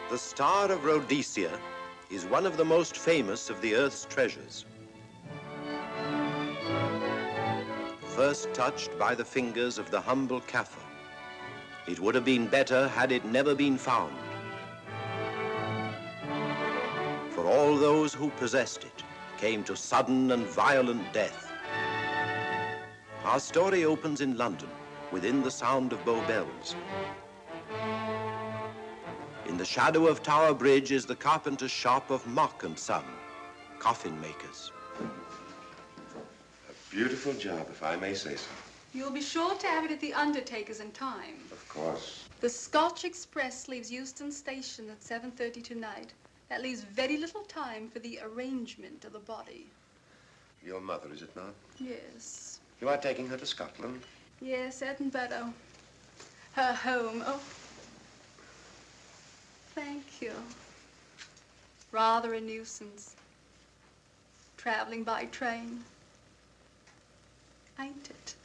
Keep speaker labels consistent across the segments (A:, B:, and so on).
A: The Star of Rhodesia is one of the most famous of the Earth's treasures. First touched by the fingers of the humble Kaffir, it would have been better had it never been found. For all those who possessed it came to sudden and violent death. Our story opens in London, within the sound of Bow Bells. In the shadow of Tower Bridge is the carpenter's shop of Mock and Son, coffin makers.
B: A beautiful job, if I may say so.
C: You'll be sure to have it at the undertaker's in time.
B: Of course.
C: The Scotch Express leaves Euston Station at 7:30 tonight. That leaves very little time for the arrangement of the body.
B: Your mother, is it not?
C: Yes.
B: You are taking her to Scotland?
C: Yes, Edinburgh. Her home. Oh. Thank you. Rather a nuisance. Traveling by train. Ain't it?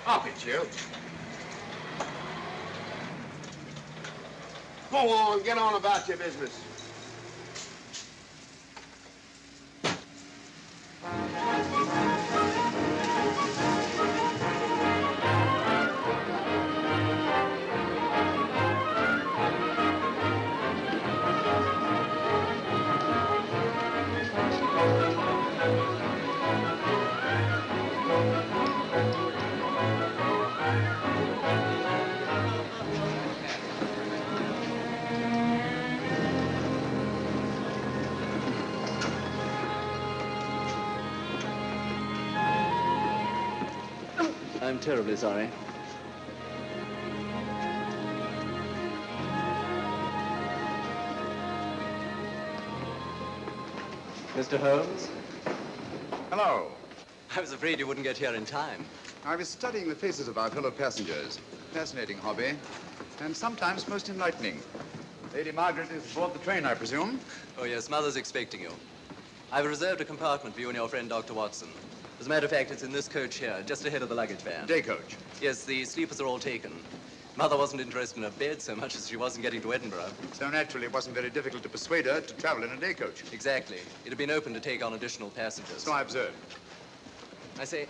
D: Up it, you. Go on, get on about your business.
E: I'm terribly sorry. Mr. Holmes?
F: Hello.
E: I was afraid you wouldn't get here in time.
F: I was studying the faces of our fellow passengers. Fascinating hobby, and sometimes most enlightening. Lady Margaret is aboard the train, I presume?
E: Oh, yes, Mother's expecting you. I've reserved a compartment for you and your friend, Dr. Watson. As a matter of fact, it's in this coach here, just ahead of the luggage van.
F: Day coach?
E: Yes, the sleepers are all taken. Mother wasn't interested in a bed so much as she wasn't getting to Edinburgh.
F: So naturally, it wasn't very difficult to persuade her to travel in a day coach.
E: Exactly. It had been open to take on additional passengers.
F: So I observed.
E: I say,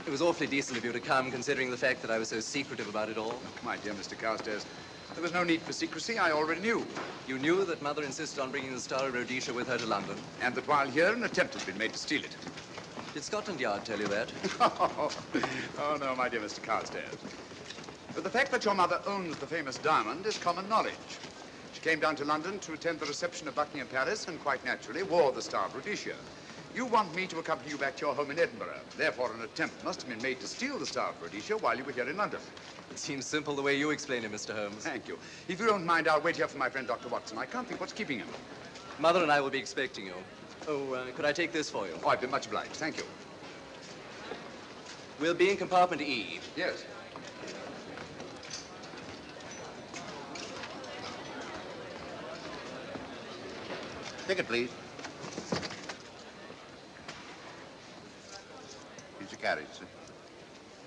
E: it was awfully decent of you to come, considering the fact that I was so secretive about it all.
F: My dear Mr. Carstairs, there was no need for secrecy. I already knew.
E: You knew that Mother insisted on bringing the Star of Rhodesia with her to London?
F: And that while here, an attempt has been made to steal it.
E: Did Scotland Yard tell you that?
F: Oh, no, my dear Mr. Carstairs. But the fact that your mother owns the famous diamond is common knowledge. She came down to London to attend the reception of Buckingham Palace and quite naturally wore the Star of Rhodesia. You want me to accompany you back to your home in Edinburgh. Therefore, an attempt must have been made to steal the Star of Rhodesia while you were here in London.
E: It seems simple the way you explain it, Mr. Holmes.
F: Thank you. If you don't mind, I'll wait here for my friend, Dr. Watson. I can't think what's keeping him.
E: Mother and I will be expecting you. Oh, could I take this for you?
F: Oh, I'd be much obliged. Thank you.
E: We'll be in compartment E.
F: Yes.
D: Ticket, please. Here's your carriage, sir.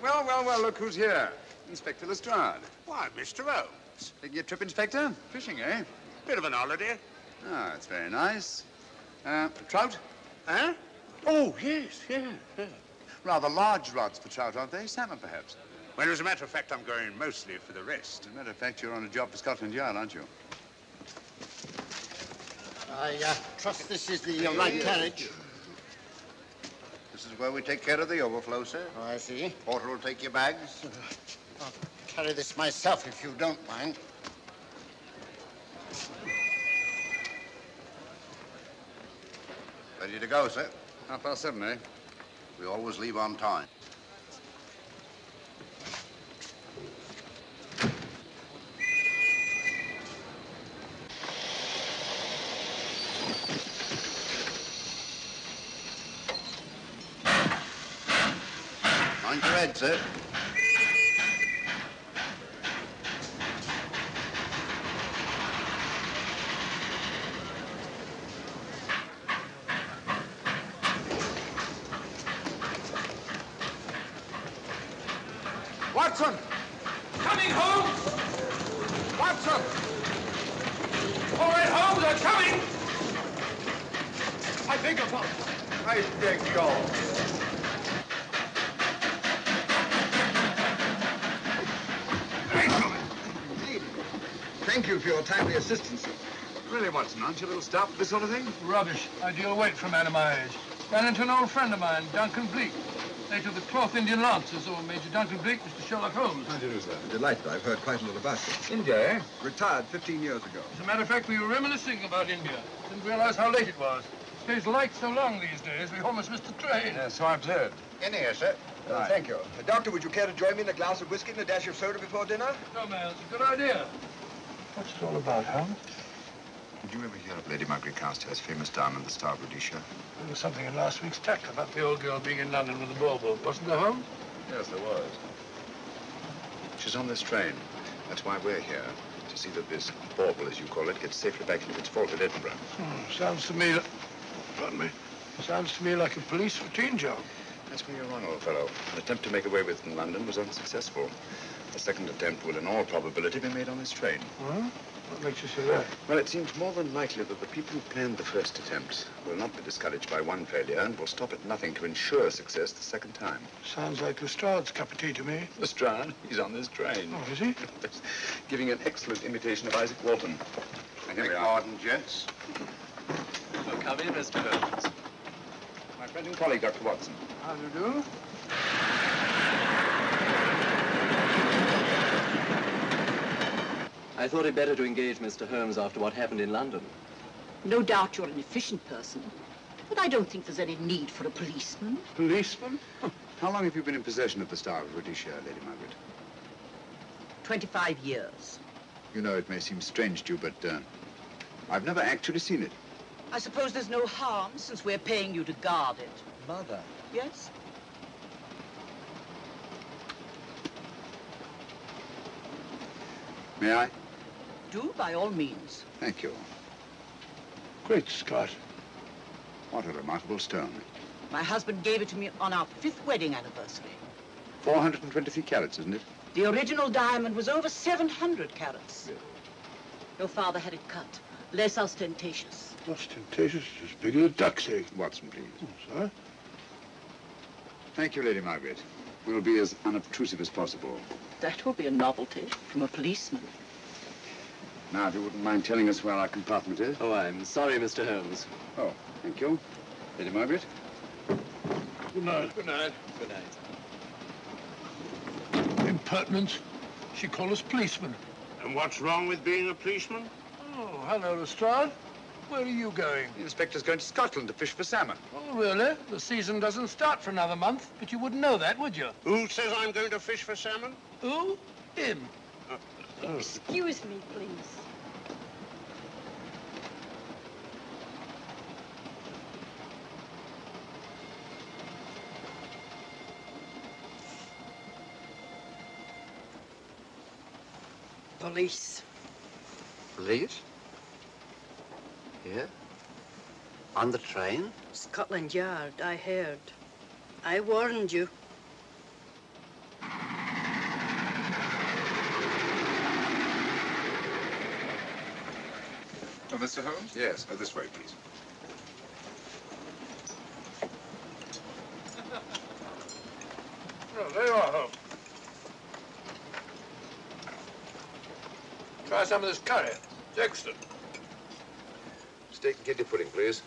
F: Well, well, well, look who's here. Inspector Lestrade.
D: Why, Mr. Holmes.
F: Taking a trip, Inspector? Fishing, eh?
D: Bit of an holiday.
F: Ah, that's very nice. Trout?
D: Huh? Oh, yes, yeah.
F: Rather large rods for trout, aren't they? Salmon, perhaps?
D: Well, as a matter of fact, I'm going mostly for the rest.
F: As a matter of fact, you're on a job for Scotland Yard, aren't you?
G: I trust this is the right carriage.
D: This is where we take care of the overflow, sir.
G: Oh, I see.
D: Porter will take your bags.
G: I'll carry this myself if you don't mind.
D: Ready to go, sir?
F: 7:30, eh?
D: We always leave on time. Mind your head, sir.
F: Watson!
H: Coming, Holmes!
F: Watson!
H: All right, Holmes, I'm coming!
F: I beg your pardon. I beg yours.
I: Thank you for your timely assistance.
F: Really, Watson, aren't you a little stout for this sort of thing?
H: Rubbish. Ideal weight for a man of my age. Ran into an old friend of mine, Duncan Bleak. Late of the 12th Indian Lancers, or Major Duncan Bleak, Mr. Sherlock Holmes.
F: How do you do, sir?
I: Delighted. I've heard quite a lot about you.
F: India, eh?
I: Retired 15 years ago.
H: As a matter of fact, we were reminiscing about India. Didn't realize how late it was. Stays light so long these days, we almost missed the train.
F: Yeah, so I've heard.
D: In here, sir.
F: Right.
I: Thank you. Doctor, would you care to join me in a glass of whiskey and a dash of soda before dinner?
H: No, man, it's a good idea. What's it all about, Holmes?
F: Did you ever hear of Lady Margaret Carstairs' famous diamond, the Star of Rhodesia?
H: There was something in last week's tack about the old girl being in London with the bauble, wasn't there, Holmes?
F: Yes, there was. She's on this train. That's why we're here. To see that this bauble, as you call it, gets safely back into its vault at Edinburgh.
H: Sounds to me... Pardon me. Sounds to me like a police routine job.
F: That's where you're wrong, old fellow. An attempt to make away with it in London was unsuccessful. A second attempt will, in all probability, be made on this train.
H: Huh? What makes you say that?
F: Well, it seems more than likely that the people who planned the first attempt will not be discouraged by one failure and will stop at nothing to ensure success the second time.
H: Sounds like Lestrade's cup of tea to me.
F: Lestrade, he's on this train.
H: Oh, is he?
F: Giving an excellent imitation of Isaac Walton. And here we are.
D: Pardon, gents.
E: Oh, come in, Mr. Holmes.
F: My friend and colleague, Dr. Watson.
H: How do you do?
E: I thought it better to engage Mr. Holmes after what happened in London.
J: No doubt you're an efficient person, but I don't think there's any need for a policeman.
H: Policeman?
F: How long have you been in possession of the Star of Rhodesia, Lady Margaret?
J: 25 years.
F: You know, it may seem strange to you, but I've never actually seen it.
J: I suppose there's no harm since we're paying you to guard it.
I: Mother.
J: Yes?
F: May I?
J: Do, by all means.
F: Thank you.
H: Great Scott.
F: What a remarkable stone.
J: My husband gave it to me on our 5th wedding anniversary.
F: 423 carats, isn't it?
J: The original diamond was over 700 carats.
F: Yes.
J: Your father had it cut, less ostentatious.
H: Ostentatious, as big as a duck's egg.
F: Watson, please.
H: Oh, sir?
F: Thank you, Lady Margaret. We'll be as unobtrusive as possible.
J: That will be a novelty from a policeman.
F: Now, if you wouldn't mind telling us where our compartment is.
E: Oh, I'm sorry, Mr. Holmes.
F: Oh, thank you. Lady Margaret?
H: Good night. Good night.
E: Good night.
H: Impertinence. She called us policemen.
D: And what's wrong with being a policeman?
H: Oh, hello, Lestrade. Where are you going?
F: The inspector's going to Scotland to fish for salmon.
H: Oh, really? The season doesn't start for another month, but you wouldn't know that, would you?
D: Who says I'm going to fish for salmon?
H: Who? Him.
C: Excuse me, please.
K: Police.
G: Police? Here? On the train?
K: Scotland Yard, I heard. I warned you.
F: Oh, Mr. Holmes? Yes, this way, please.
H: Oh, there you are, Holmes. Try some of this curry. It's excellent.
F: Steak and kidney pudding, please.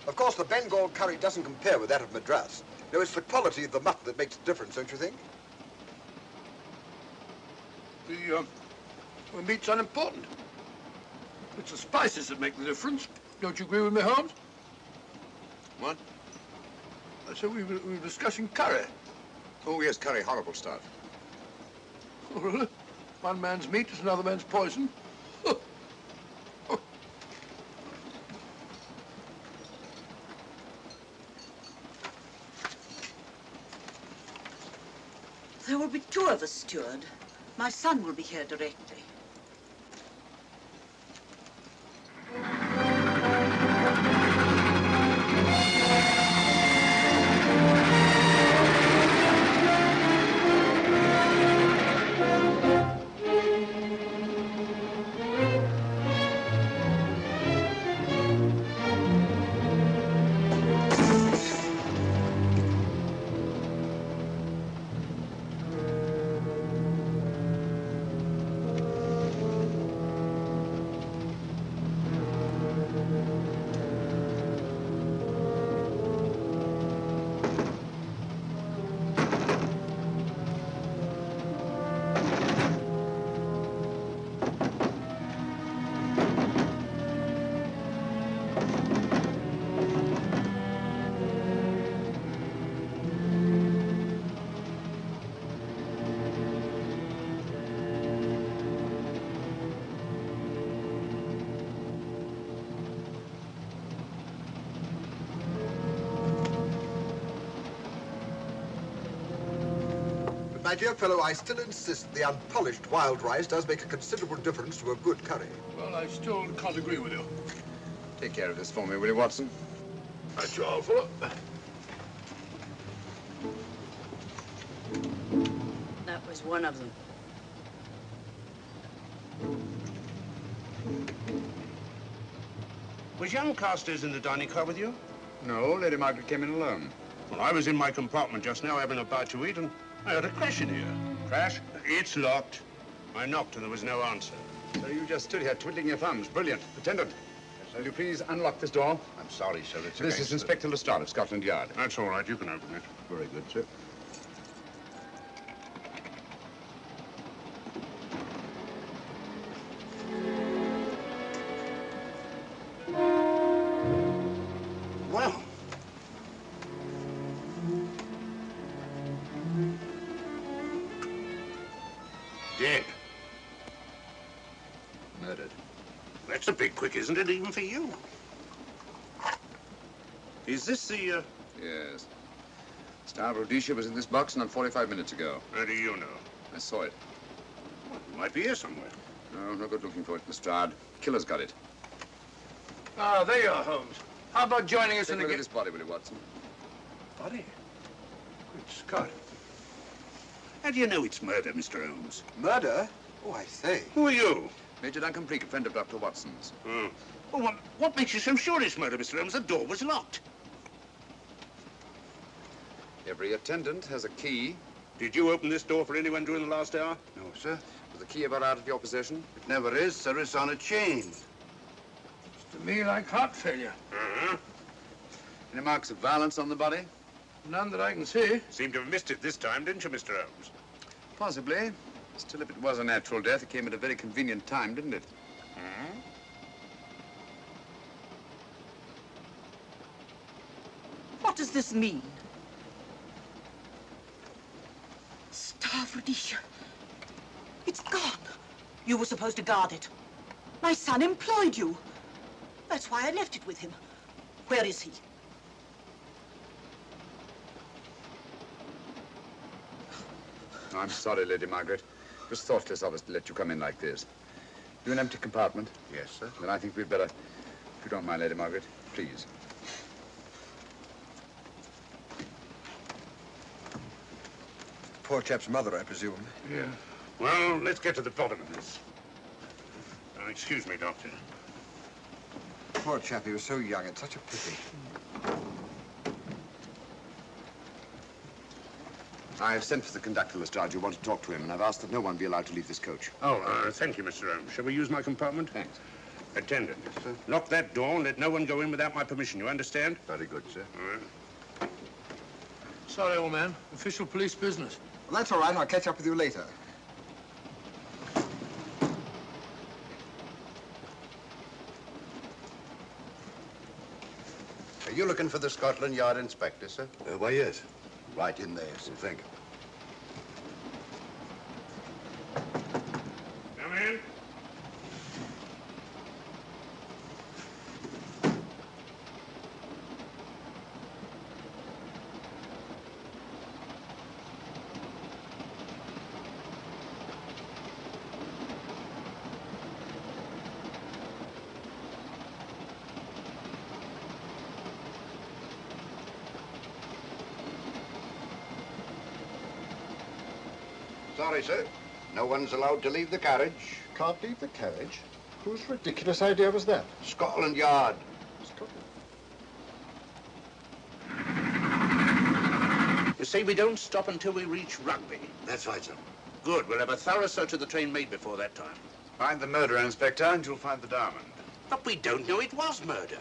B: Of course, the Bengal curry doesn't compare with that of Madras. No, it's the quality of the mutton that makes the difference, don't you think?
H: The meat's unimportant. It's the spices that make the difference. Don't you agree with me, Holmes?
F: What?
H: I said we were discussing curry.
F: Oh, yes, curry, horrible stuff.
H: Oh, really? One man's meat is another man's poison.
J: There will be 2 of us, steward. My son will be here directly.
B: my dear fellow, I still insist the unpolished wild rice does make a considerable difference to a good curry.
H: Well, I still can't agree with you.
F: Take care of this for me, will you, Watson?
H: That's all, fella.
K: That was one of them.
L: Was young Carstairs in the dining car with you?
F: No, Lady Margaret came in alone.
L: Well, I was in my compartment just now having a bite to eat, and I heard a crash in here.
F: Crash?
L: It's locked. I knocked, and there was no answer.
F: So you just stood here twiddling your thumbs. Brilliant. Attendant, will you please unlock this door?
D: I'm sorry, sir. It's
F: This is Inspector Lestrade of Scotland Yard.
L: That's all right. You can open it.
D: very good, sir.
L: Well. Dead.
F: Murdered.
L: That's a bit quick, isn't it, even for you? Is this the,
F: Yes. Star of Rhodesia was in this box not 45 minutes ago.
L: How do you know?
F: I saw it.
L: Well, it might be here somewhere.
F: No, no good looking for it, Lestrade. Killer's got it.
H: Ah, there you are, Holmes. How about joining us
F: Take
H: in
F: a
H: the
F: look at this body, will you, Watson?
L: Body? Good Scott. How do you know it's murder, Mr. Holmes?
B: Murder? Oh, I say.
L: Who are you?
F: Major Duncan Bleak, a friend of Dr. Watson's.
L: Oh. Well, what makes you so sure it's murder, Mr. Holmes? The door was locked.
F: Every attendant has a key.
L: Did you open this door for anyone during the last hour?
D: No, sir.
F: Was the key ever out of your possession?
D: It never is, sir. It's on a chain.
H: To me, like heart failure.
L: Uh-huh.
F: Any marks of violence on the body?
H: None that I can see.
L: Seemed to have missed it this time, didn't you, Mr. Holmes?
F: Possibly. Still, if it was a natural death, it came at a very convenient time, didn't it?
L: Hmm?
J: What does this mean? Star of Rhodesia. It's gone. You were supposed to guard it. My son employed you. That's why I left it with him. Where is he?
F: I'm sorry, Lady Margaret. It was thoughtless of us to let you come in like this. You an empty compartment?
D: Yes, sir.
F: Then I think we'd better, if you don't mind, Lady Margaret, please.
B: Poor chap's mother, I presume.
L: Yeah. Well, let's get to the bottom of this. Excuse me, Doctor.
B: Poor chap, he was so young. It's such a pity.
F: I've sent for the conductor, Lestrade. You want to talk to him, and I've asked that no one be allowed to leave this coach.
L: Oh, thank you, Mr. Holmes. Shall we use my compartment?
F: Thanks.
L: Attendant.
D: Yes, sir.
L: Lock that door and let no one go in without my permission. You understand?
D: Very good, sir.
L: All right.
H: Sorry, old man. Official police business.
B: Well, that's all right. I'll catch up with you later.
D: Are you looking for the Scotland Yard inspector, sir?
B: Why, yes.
D: Right in there, sir.
B: Thank you.
L: Come in.
D: Sorry, sir. No one's allowed to leave the carriage.
G: Can't leave the carriage? Whose ridiculous idea was that?
D: Scotland Yard.
L: You see, we don't stop until we reach Rugby.
D: That's right, sir.
L: Good. We'll have a thorough search of the train made before that time.
F: Find the murderer, Inspector, and you'll find the diamond.
L: But we don't know it was murder.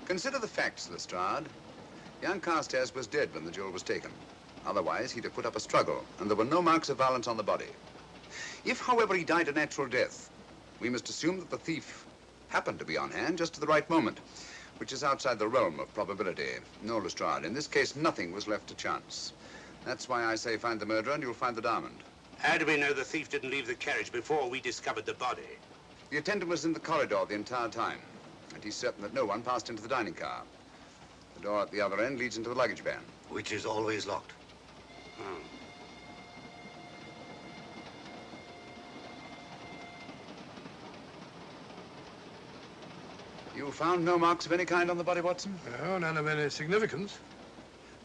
F: Consider the facts, Lestrade. Young Carstairs was dead when the jewel was taken. Otherwise, he'd have put up a struggle, and there were no marks of violence on the body. If, however, he died a natural death, we must assume that the thief happened to be on hand just at the right moment, which is outside the realm of probability. No, Lestrade, in this case, nothing was left to chance. That's why I say find the murderer and you'll find the diamond.
L: How do we know the thief didn't leave the carriage before we discovered the body?
F: The attendant was in the corridor the entire time, and he's certain that no one passed into the dining car. The door at the other end leads into the luggage van.
D: Which is always locked.
L: Oh.
F: You found no marks of any kind on the body, Watson?
H: No, none of any significance.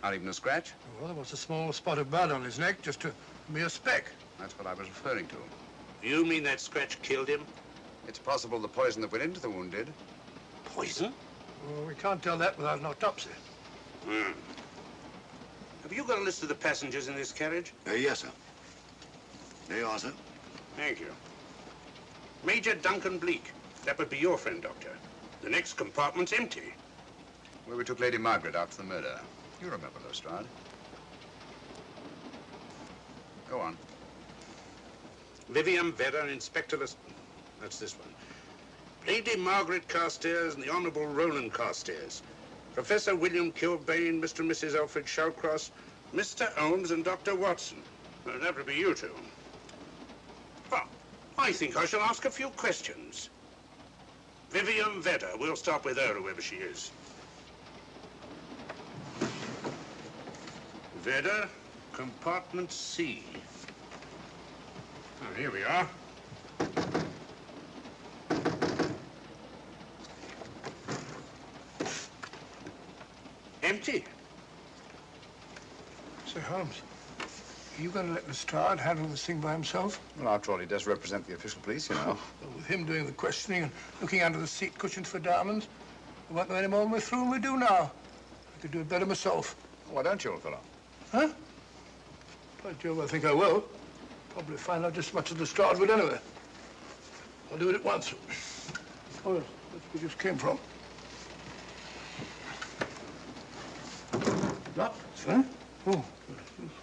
F: Not even a scratch?
H: Well, there was a small spot of blood on his neck, just a mere speck.
F: That's what I was referring to.
L: You mean that scratch killed him?
F: It's possible the poison that went into the wound did.
L: Poison?
H: Well, we can't tell that without an autopsy.
L: Hmm. Have you got a list of the passengers in this carriage?
D: Yes, sir. There you are, sir.
L: Thank you. Major Duncan Bleak. That would be your friend, Doctor. The next compartment's empty.
F: Where we took Lady Margaret after the murder. You remember, Lestrade. Go on.
L: Vivian Vedder, Inspector That's this one. Lady Margaret Carstairs and the Honourable Roland Carstairs. Professor William Kilbane, Mr. and Mrs. Alfred Shallcross, Mr. Holmes and Dr. Watson. Well, that would be you two. Well, I think I shall ask a few questions. Vivian Vedder, we'll start with her, whoever she is. Vedder, compartment C. Oh, here we are. Empty.
H: Sir Holmes, are you going to let Lestrade handle this thing by himself?
F: Well, after all, he does represent the official police, you know.
H: Well, with him doing the questioning and looking under the seat cushions for diamonds, we won't know any more when we're through than we do now. I could do it better myself.
F: Why don't you, old fellow?
H: Huh? By Jove, I think I will. Probably find out just as much as Lestrade would anyway. I'll do it at once. Oh, yes, that's where we just came from. That, sir? Oh,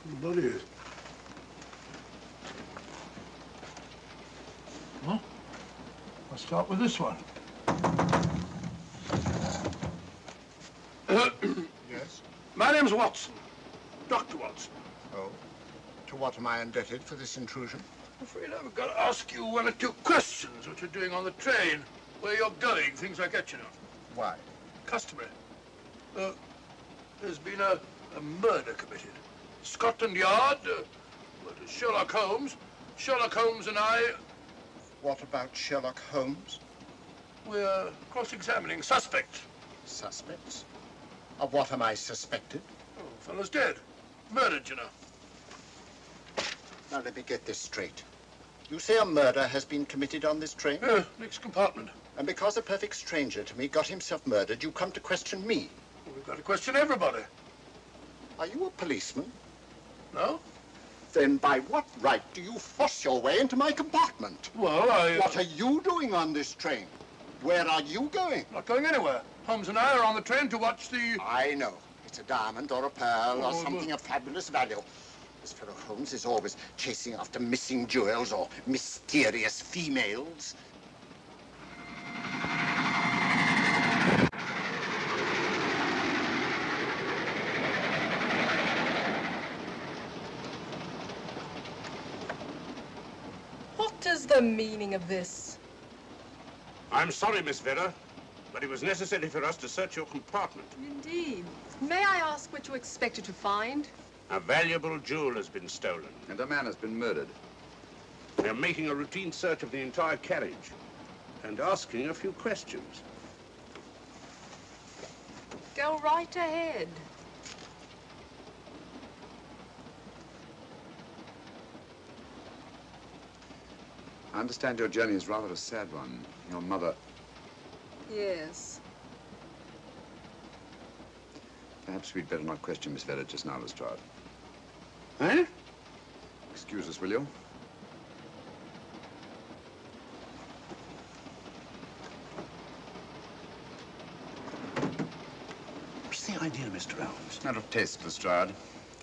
H: the body is. Huh? I'll start with this one.
G: Yes?
H: My name's Watson. Dr. Watson.
G: Oh. To what am I indebted for this intrusion?
H: I'm afraid I've got to ask you one or two questions. What you're doing on the train, where you're going, things like that, you know.
G: Why?
H: Customary. There's been a murder committed. Scotland Yard, Sherlock Holmes. Sherlock Holmes and I...
G: What about Sherlock Holmes?
H: We're cross-examining suspects.
G: Suspects? Of what am I suspected?
H: Oh, fellow's dead. Murdered, you know.
G: Now, let me get this straight. You say a murder has been committed on this train?
H: Next compartment.
G: And because a perfect stranger to me got himself murdered, you come to question me?
H: Well, we've got to question everybody.
G: Are you a policeman?
H: No?
G: Then by what right do you force your way into my compartment?
H: Well,
G: What are you doing on this train? Where are you going?
H: Not going anywhere. Holmes and I are on the train to watch the...
G: I know. It's a diamond or a pearl or something of fabulous value. This fellow Holmes is always chasing after missing jewels or mysterious females.
M: What is the meaning of this?
L: I'm sorry, Miss Vedder, but it was necessary for us to search your compartment.
M: Indeed. May I ask what you expected to find?
L: A valuable jewel has been stolen.
F: And a man has been murdered.
L: We're making a routine search of the entire carriage and asking a few questions.
M: Go right ahead.
F: I understand your journey is rather a sad one. Your mother...
M: Yes.
F: Perhaps we'd better not question Miss Vedder just now, Lestrade.
L: Eh?
F: Excuse us, will you?
L: What's the idea, Mr. Holmes?
F: It's a matter of taste, Lestrade.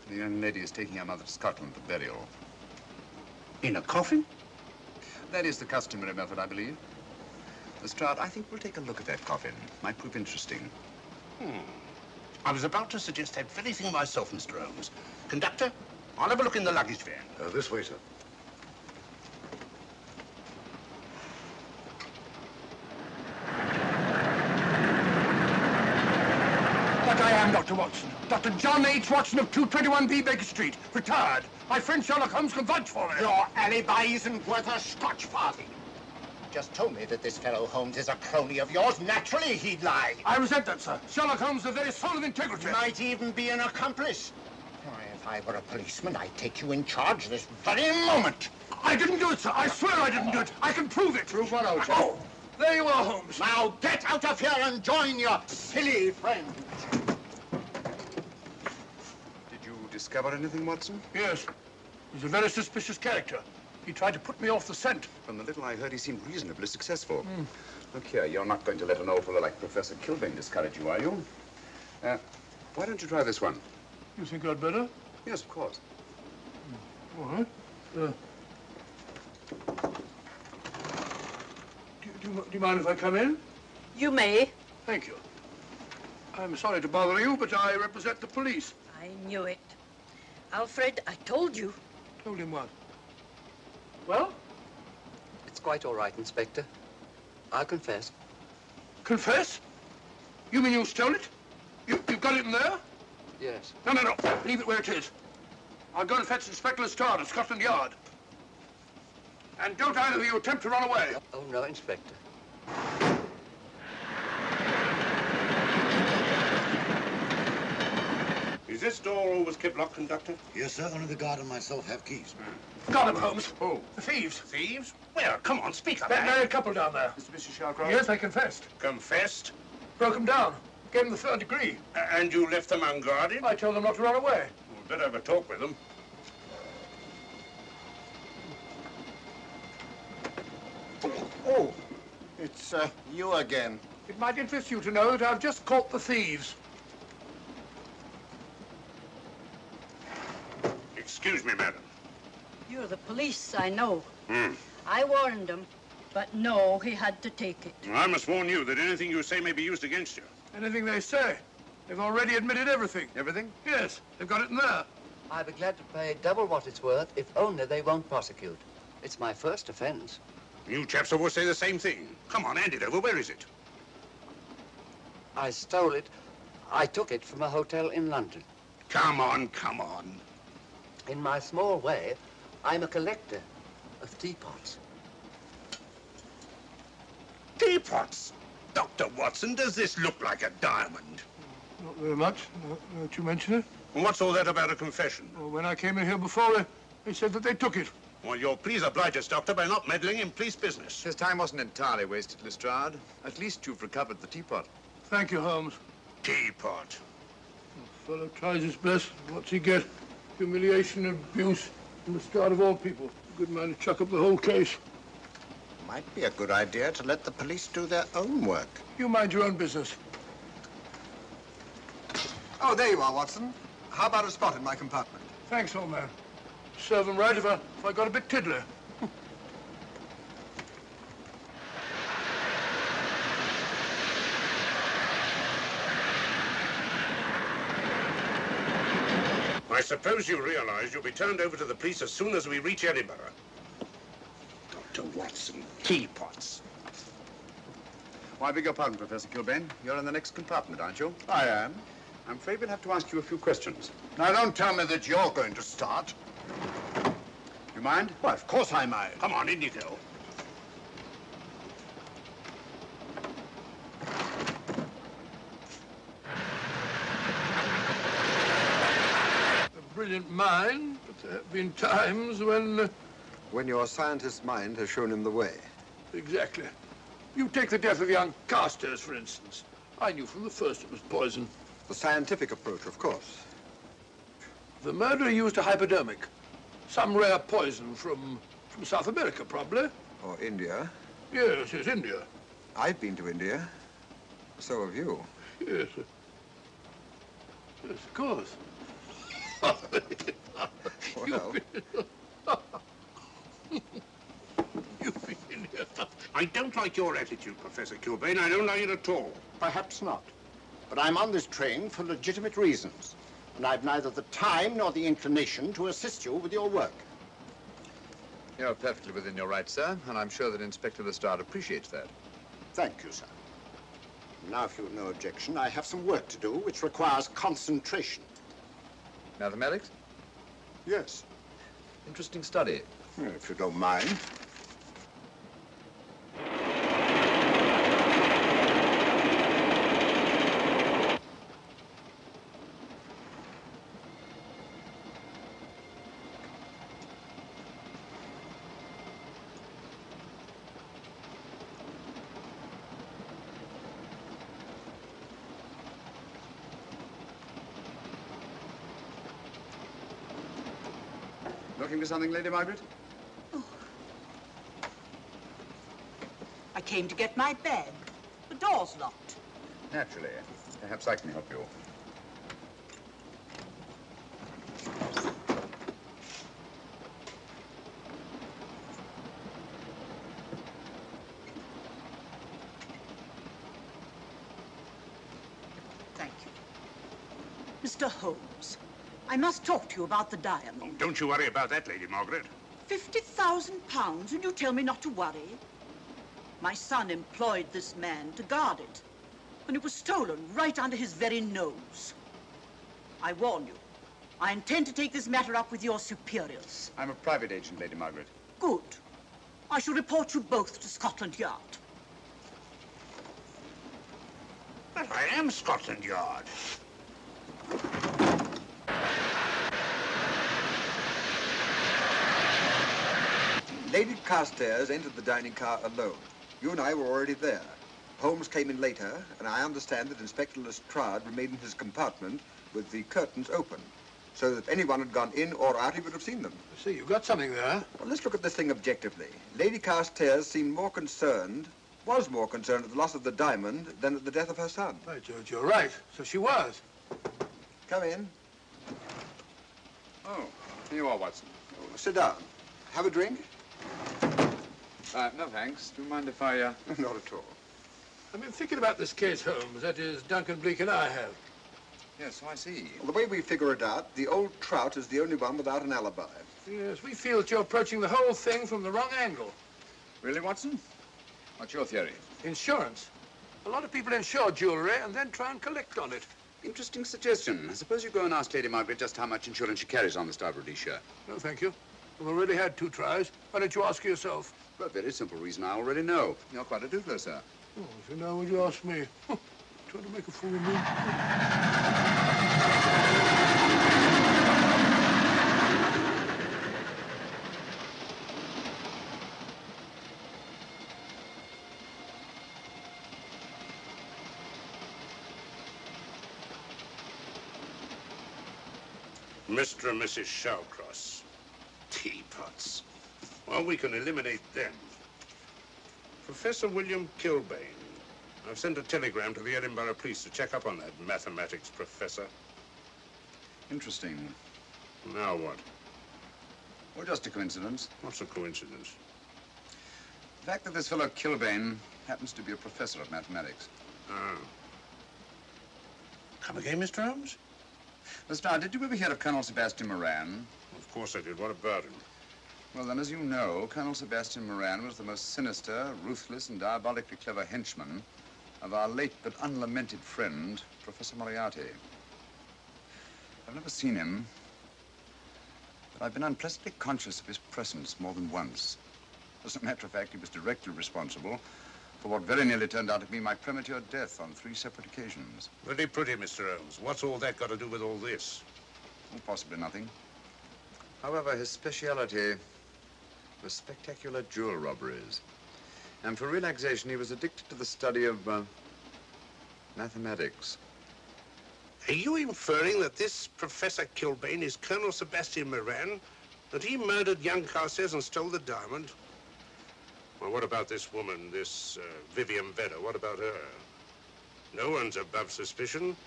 F: The young lady is taking her mother to Scotland for burial.
L: In a coffin?
F: That is the customary method, I believe. Lestrade, I think we'll take a look at that coffin. Might prove interesting.
L: I was about to suggest that very thing myself, Mr. Holmes. Conductor, I'll have a look in the luggage van.
D: This way, sir.
H: But I am Dr. Watson. Dr. John H. Watson of 221B Baker Street. Retired. My friend Sherlock Holmes can vouch for me.
G: Your alibi isn't worth a Scotch farthing. just told me that this fellow Holmes is a crony of yours. Naturally, he'd lie.
H: I resent that, sir. Sherlock Holmes, the very soul of integrity.
G: Might even be an accomplice. Why, if I were a policeman, I'd take you in charge this very moment.
H: I didn't do it, sir. I swear I didn't do it. I can prove it.
G: Prove what, old chap?
H: Oh, there you are, Holmes.
G: Now get out of here and join your silly friend.
F: Did you discover anything, Watson?
H: Yes. He's a very suspicious character. He tried to put me off the scent.
F: From the little I heard, he seemed reasonably successful. Look here, you're not going to let an old fellow like Professor Kilbane discourage you, are you? Why don't you try this one?
H: You think I'd better?
F: Yes, of course.
H: All right. Do you mind if I come in?
K: You may.
H: Thank you. I'm sorry to bother you, but I represent the police.
K: I knew it. Alfred, I told you.
H: Told him what? Well?
E: It's quite all right, Inspector. I'll confess.
H: Confess? You mean you stole it? You've got it in there?
E: Yes.
H: No. Leave it where it is. I'll go and fetch Inspector Lestrade at Scotland Yard. And don't either of you attempt to run away.
E: Oh, no, Inspector.
L: Is this door always kept locked, Conductor?
N: Yes, sir. Only the guard and myself have keys.
H: Got him, Holmes.
L: Who?
H: The thieves.
L: Thieves? Where? Come on, speak up.
H: That married couple down there.
F: Mr. Sherlock?
H: Yes, they confessed.
L: Confessed?
H: Broke them down. Gave them the third degree.
L: And you left them unguarded?
H: I told them not to run away.
L: We'd better have a talk with them.
G: Oh, it's you again.
H: It might interest you to know that I've just caught the thieves.
L: Excuse me, madam.
K: You're the police, I know.
L: Hmm.
K: I warned him, but no, he had to take it.
L: I must warn you that anything you say may be used against you.
H: Anything they say. They've already admitted everything.
F: Everything?
H: Yes, they've got it in there.
E: I'd be glad to pay double what it's worth if only they won't prosecute. It's my first offense.
L: You chaps always say the same thing. Come on, hand it over. Where is it?
E: I stole it. I took it from a hotel in London.
L: Come on, come on.
E: In my small way, I'm a collector of teapots.
L: Teapots? Dr. Watson, does this look like a diamond?
H: Not very much, now that you mention it.
L: And what's all that about a confession?
H: Well, when I came in here before, they said that they took it.
L: Well, you'll please oblige us, Doctor, by not meddling in police business.
F: His time wasn't entirely wasted, Lestrade. At least you've recovered the teapot.
H: Thank you, Holmes.
L: Teapot.
H: The fellow tries his best. What's he get? Humiliation and abuse from the start of all people. A good man to chuck up the whole case.
G: Might be a good idea to let the police do their own work.
H: You mind your own business.
B: Oh, there you are, Watson. How about a spot in my compartment?
H: Thanks, old man. Serve them right if I got a bit tiddler.
L: I suppose you realize you'll be turned over to the police as soon as we reach Edinburgh. Dr. Watson, teapots.
F: Oh, I beg your pardon, Professor Kilbane. You're in the next compartment, aren't you?
G: I am.
F: I'm afraid we'll have to ask you a few questions.
G: Now, don't tell me that you're going to start.
F: You mind?
G: Why, of course I mind.
L: Come on, in you go.
H: A brilliant mind, but there have been times when...
B: When your scientist's mind has shown him the way.
H: Exactly. You take the death of young Carstairs, for instance. I knew from the first it was poison.
B: The scientific approach, of course.
H: The murderer used a hypodermic. Some rare poison from South America, probably.
B: Or India.
H: Yes, India.
B: I've been to India. So have you.
H: Yes. Yes, of course.
B: Well,
H: You've been in here.
L: I don't like your attitude, Professor Kilbane. I don't like it at all.
G: Perhaps not. But I'm on this train for legitimate reasons. And I've neither the time nor the inclination to assist you with your work.
F: You're perfectly within your rights, sir, and I'm sure that Inspector Lestrade appreciates that.
G: Thank you, sir. Now, if you've no objection, I have some work to do which requires concentration.
F: Mathematics?
G: Yes.
F: Interesting study.
G: If you don't mind.
F: looking for something, Lady Margaret?
J: I came to get my bag. The door's locked.
F: Naturally. Perhaps I can help you.
J: Thank you. Mr. Holmes, I must talk to you about the diamond.
L: Oh, don't you worry about that, Lady Margaret.
J: £50,000, and you tell me not to worry? My son employed this man to guard it, and it was stolen right under his very nose. I warn you, I intend to take this matter up with your superiors.
F: I'm a private agent, Lady Margaret.
J: Good. I shall report you both to Scotland Yard.
L: But I am Scotland Yard.
B: Lady Carstairs entered the dining car alone. You and I were already there. Holmes came in later, and I understand that Inspector Lestrade remained in his compartment with the curtains open, so that if anyone had gone in or out, he would have seen them.
H: I see, you've got something there.
B: Well, let's look at this thing objectively. Lady Carstairs seemed more concerned, was more concerned at the loss of the diamond than at the death of her son.
H: By George, you're right. So she was.
B: Come in.
F: Oh, here you are, Watson.
B: Oh, sit down. Have a drink?
F: No, thanks. Do you mind if I,
B: Not at all.
H: I've been thinking about this case, Holmes. That is, Duncan Bleak and I have.
F: Yes, so I see.
B: Well, the way we figure it out, the old trout is the only one without an alibi.
H: Yes, we feel that you're approaching the whole thing from the wrong angle.
F: Really, Watson? What's your theory?
H: Insurance. A lot of people insure jewelry and then try and collect on it.
F: Interesting suggestion. I suppose you go and ask Lady Margaret just how much insurance she carries on the Star Rhodesia.
H: No, thank you. We've already had 2 tries. Why don't you ask her yourself?
F: For a very simple reason I already know. You're quite a doodler, sir.
H: Oh, if you know, would you ask me? Trying to make a fool of me.
L: Mr. and Mrs. Shawcross. Teapots. Well, we can eliminate them. Professor William Kilbane. I've sent a telegram to the Edinburgh police to check up on that mathematics professor.
F: Interesting.
L: Now what?
F: Well, just a coincidence.
L: What's a coincidence?
F: The fact that this fellow Kilbane happens to be a professor of mathematics.
L: Ah. Come again, Mr. Holmes?
F: Lestrade, did you ever hear of Colonel Sebastian Moran?
L: Of course I did. What about him?
F: Well, then, as you know, Colonel Sebastian Moran was the most sinister, ruthless, and diabolically clever henchman of our late but unlamented friend, Professor Moriarty. I've never seen him, but I've been unpleasantly conscious of his presence more than once. As a matter of fact, he was directly responsible for what very nearly turned out to be my premature death on 3 separate occasions.
L: Very pretty, Mr. Holmes. What's all that got to do with all this?
F: Oh, possibly nothing. However, his speciality was spectacular jewel robberies. And for relaxation, he was addicted to the study of mathematics.
L: Are you inferring that this Professor Kilbane is Colonel Sebastian Moran? That he murdered young Carstairs and stole the diamond? Well, what about this woman, this Vivian Vedder? What about her? No one's above suspicion.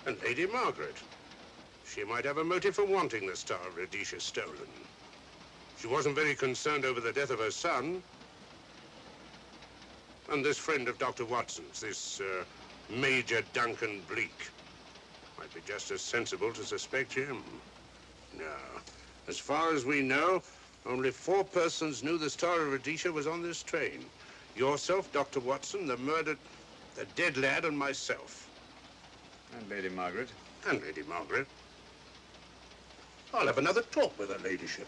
L: And Lady Margaret. She might have a motive for wanting the Star of Rhodesia stolen. She wasn't very concerned over the death of her son. And this friend of Dr. Watson's, this Major Duncan Bleak, might be just as sensible to suspect him. No. As far as we know, only 4 persons knew the Star of Rhodesia was on this train. Yourself, Dr. Watson, the murdered, the dead lad, and myself.
F: And Lady Margaret.
L: And Lady Margaret. I'll have another talk with her ladyship.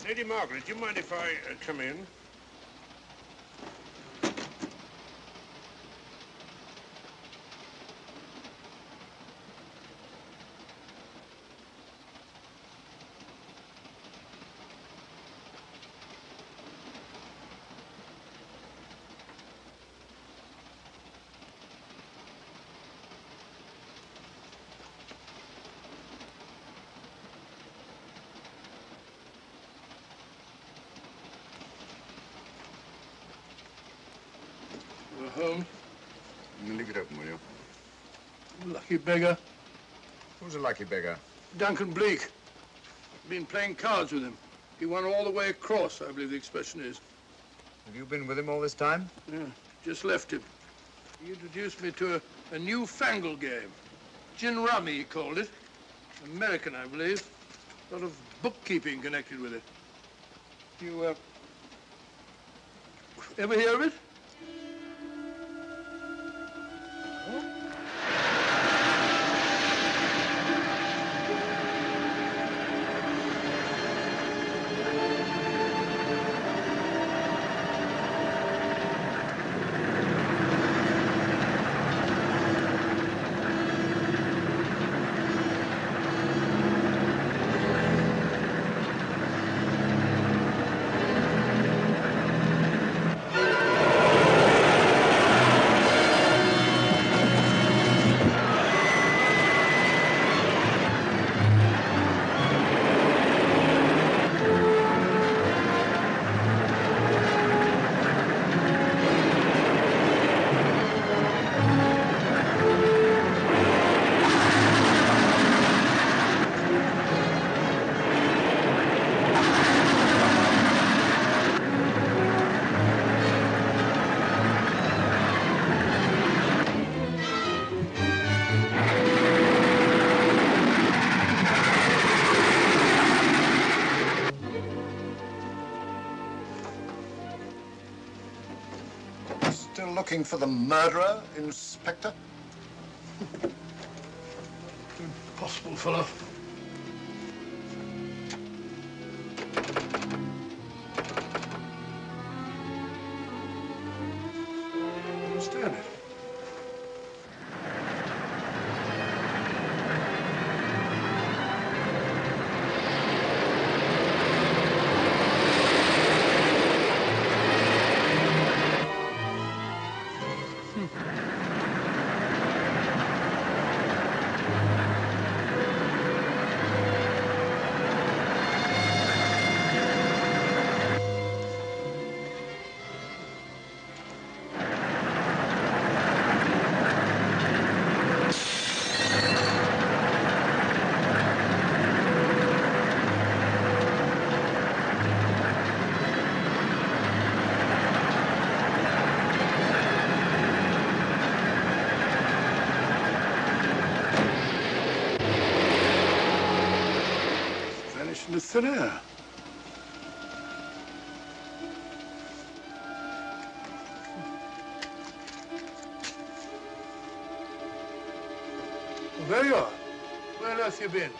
L: Lady Margaret, do you mind if I come in?
H: Holmes.
F: Leave it open, will you?
H: Lucky beggar.
F: Who's a lucky beggar?
H: Duncan Bleak. Been playing cards with him. He won all the way across, I believe the expression is.
F: Have you been with him all this time?
H: Yeah, just left him. He introduced me to a newfangled game. Gin rummy, he called it. American, I believe. A lot of bookkeeping connected with it. You, ever hear of it?
G: Still looking for the murderer, Inspector?
H: Impossible, fellow. I don't understand it. Into thin air. Well, there you are. Where on earth have you been?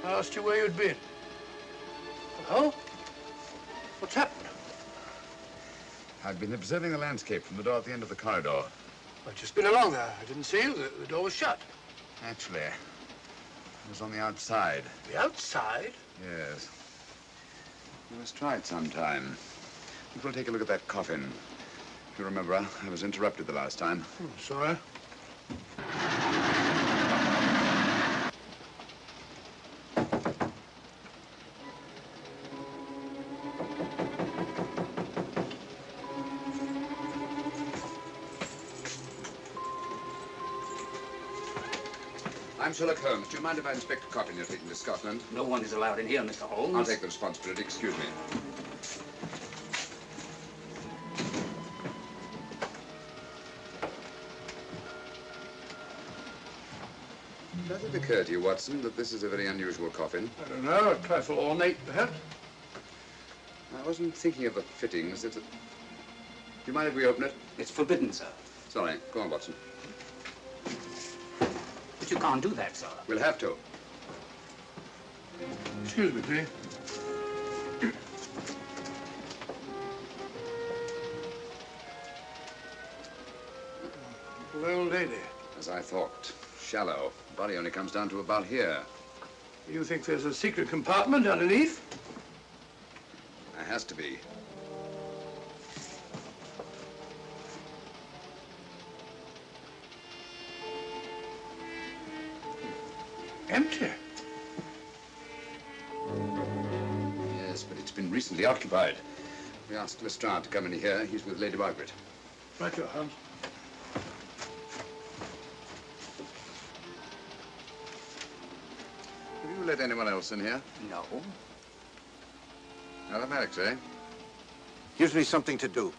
H: I asked you where you'd been. Oh? What's happened?
F: I've been observing the landscape from the door at the end of the corridor.
H: I've just been along there. I didn't see you. The door was shut.
F: Actually, it was on the outside.
H: The outside?
F: Yes. We must try it sometime. We'll take a look at that coffin. If you remember, I was interrupted the last time.
H: Sorry.
F: I'm Sherlock Holmes. Do you mind if I inspect a coffin you're taking to Scotland?
O: No one is allowed in here, Mr. Holmes.
F: I'll take the responsibility. Excuse me. Does it occur to you, Watson, that this is a very unusual coffin?
H: I don't know. A trifle ornate, perhaps.
F: I wasn't thinking of the fittings. Do you mind if we open it?
O: It's forbidden, sir.
F: Sorry. Go on, Watson.
O: But you can't do that, sir.
F: We'll have to.
H: Excuse me, please. Little old lady.
F: As I thought. Shallow. Body only comes down to about here.
H: You think there's a secret compartment underneath?
F: There has to be.
H: Empty.
F: Yes, but it's been recently occupied. We asked Lestrade to come in here. He's with Lady Margaret.
H: Right, your Holmes.
F: Have you let anyone else in here?
G: No.
F: Mathematics, eh?
L: Gives me something to do.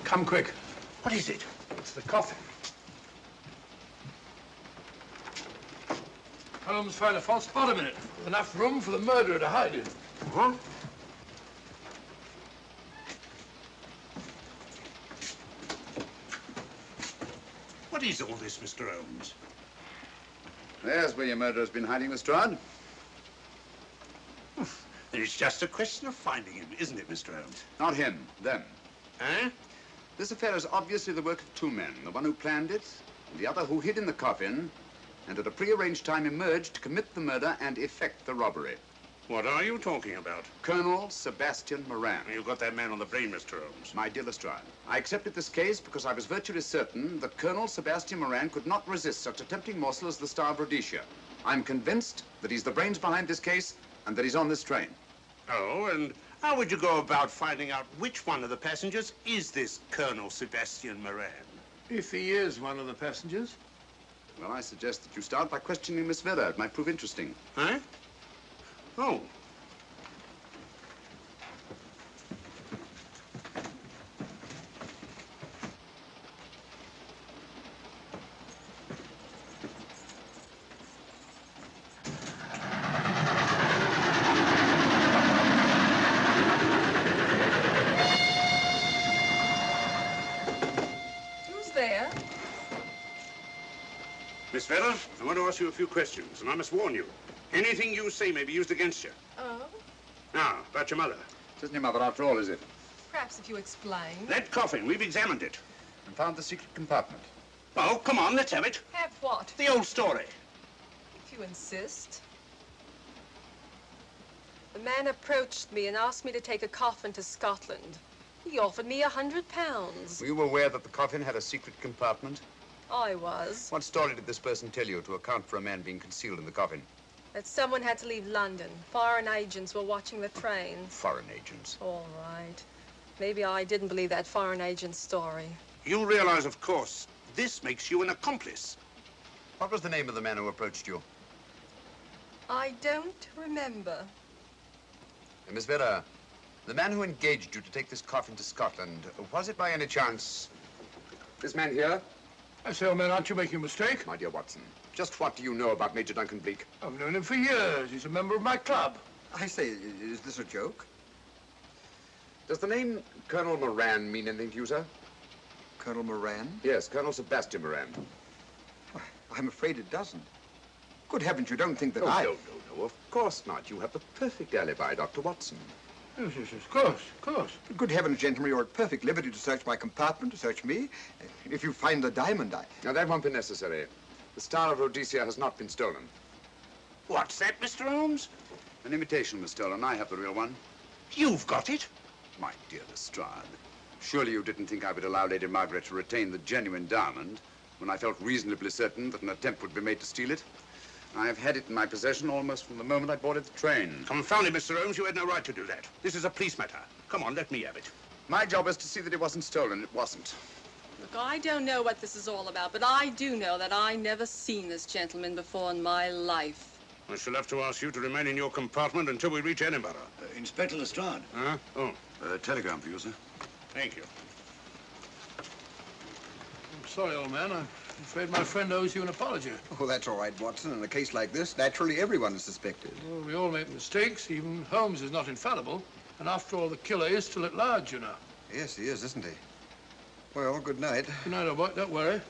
H: Come quick.
L: What is it?
H: It's the coffin. Holmes found a false bottom in it. Enough room for the murderer to hide in.
L: Huh? What is all this, Mr. Holmes?
F: There's where your murderer's been hiding, Lestrade.
L: Then it's just a question of finding him, isn't it, Mr. Holmes?
F: Not him, them.
L: Eh?
F: This affair is obviously the work of two men, the one who planned it, and the other who hid in the coffin, and at a prearranged time emerged to commit the murder and effect the robbery.
L: What are you talking about?
F: Colonel Sebastian Moran.
L: You've got that man on the brain, Mr. Holmes.
F: My dear Lestrade, I accepted this case because I was virtually certain that Colonel Sebastian Moran could not resist such a tempting morsel as the Star of Rhodesia. I'm convinced that he's the brains behind this case and that he's on this train.
L: Oh, and how would you go about finding out which one of the passengers is this Colonel Sebastian Moran?
H: If he is one of the passengers.
F: Well, I suggest that you start by questioning Miss Vera. It might prove interesting.
L: Huh? Oh.
M: Who's there?
L: Miss Vera, I want to ask you a few questions, and I must warn you. Anything you say may be used against you.
M: Oh?
L: Now, about your mother.
F: It isn't your mother after all, is it?
M: Perhaps if you explain.
L: That coffin, we've examined it.
F: And found the secret compartment.
L: Oh, come on, let's have it.
M: Have what?
L: The old story.
M: If you insist. The man approached me and asked me to take a coffin to Scotland. He offered me £100.
F: Were you aware that the coffin had a secret compartment?
M: I was.
F: What story did this person tell you to account for a man being concealed in the coffin?
M: That someone had to leave London. Foreign agents were watching the trains.
F: Foreign agents.
M: All right. Maybe I didn't believe that foreign agent story.
L: You realize, of course, this makes you an accomplice.
F: What was the name of the man who approached you?
M: I don't remember.
F: Miss Vera, the man who engaged you to take this coffin to Scotland, was it by any chance this man here?
H: I say, old man, aren't you making a mistake?
F: My dear Watson, just what do you know about Major Duncan Bleak?
H: I've known him for years. He's a member of my club.
B: I say, is this a joke?
F: Does the name Colonel Moran mean anything to you, sir?
B: Colonel Moran?
F: Yes, Colonel Sebastian Moran.
B: I'm afraid it doesn't. Good heavens, you don't think that
F: No, of course not. You have the perfect alibi, Dr. Watson.
H: Yes, of course, of course.
B: Good heavens, gentlemen, you're at perfect liberty to search my compartment, to search me. If you find the diamond,
F: Now, that won't be necessary. The Star of Rhodesia has not been stolen.
L: What's that, Mr. Holmes?
F: An imitation was stolen. I have the real one.
L: You've got it?
F: My dear Lestrade, surely you didn't think I would allow Lady Margaret to retain the genuine diamond when I felt reasonably certain that an attempt would be made to steal it? I have had it in my possession almost from the moment I boarded the train.
L: Confound it, Mr. Holmes, you had no right to do that. This is a police matter. Come on, let me have it.
F: My job is to see that it wasn't stolen. It wasn't.
M: Look, I don't know what this is all about, but I do know that I never seen this gentleman before in my life.
L: I shall have to ask you to remain in your compartment until we reach Edinburgh.
N: Inspector Lestrade.
L: Huh? Oh.
F: Telegram for you, sir.
L: Thank you.
H: I'm sorry, old man. I'm afraid my friend owes you an apology.
B: Oh, that's all right, Watson. In a case like this, naturally everyone is suspected.
H: Well, we all make mistakes. Even Holmes is not infallible. And after all, the killer is still at large, you know.
B: Yes, he is, isn't he? Well, good night.
H: Good night, old boy. Don't worry.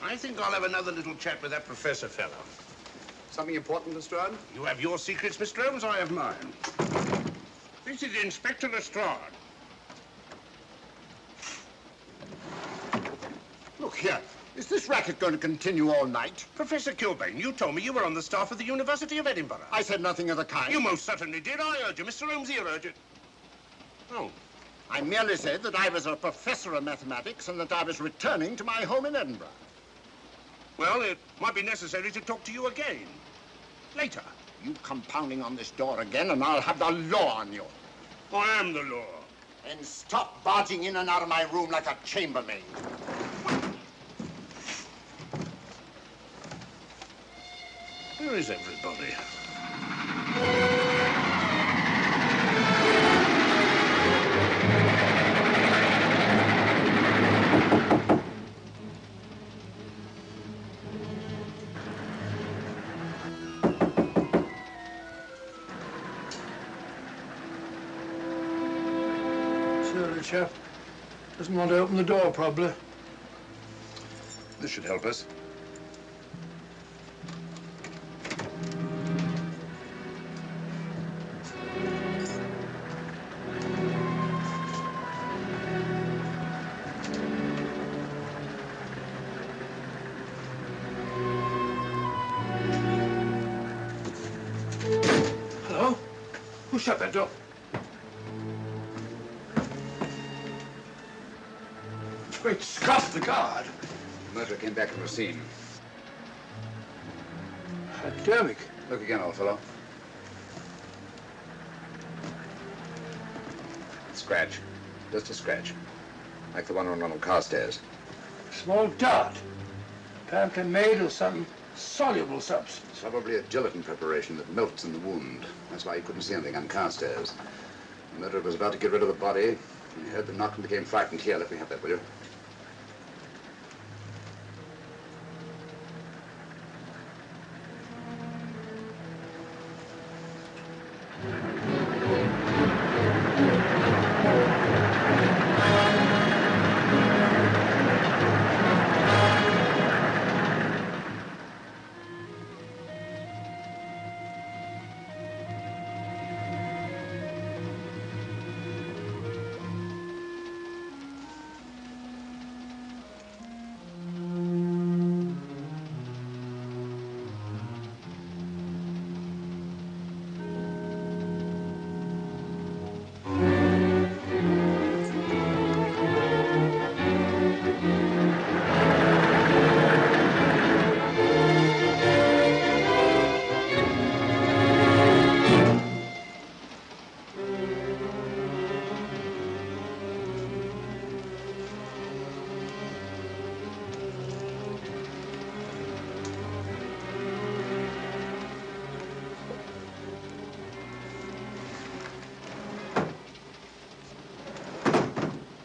L: I think I'll have another little chat with that professor fellow.
F: Something important, Lestrade?
L: You have your secrets, Mr. Holmes, I have mine. This is Inspector Lestrade.
G: Look here. Is this racket going to continue all night?
L: Professor Kilbane, you told me you were on the staff of the University of Edinburgh.
G: I said nothing of the kind.
L: You most certainly did. I urge you. Mr. Holmes here urged it. Oh,
G: I merely said that I was a professor of mathematics and that I was returning to my home in Edinburgh.
L: Well, it might be necessary to talk to you again. Later.
G: You come pounding on this door again and I'll have the law on you.
L: I am the law.
G: And stop barging in and out of my room like a chambermaid.
L: Where is everybody?
H: Surly chap doesn't want to open the door, probably.
F: This should help us.
H: Hello? Who shut that door? Great Scott, the guard.
F: The murderer came back from the scene.
H: Hypodermic.
F: Look again, old fellow. Scratch. Just a scratch. Like the one on Ronald Carstairs.
H: Small dart. Apparently made of some soluble substance.
F: Probably a gelatin preparation that melts in the wound. That's why you couldn't see anything on Carstairs. The murderer was about to get rid of the body. He heard the knock and became frightened. Here, let me have that, will you?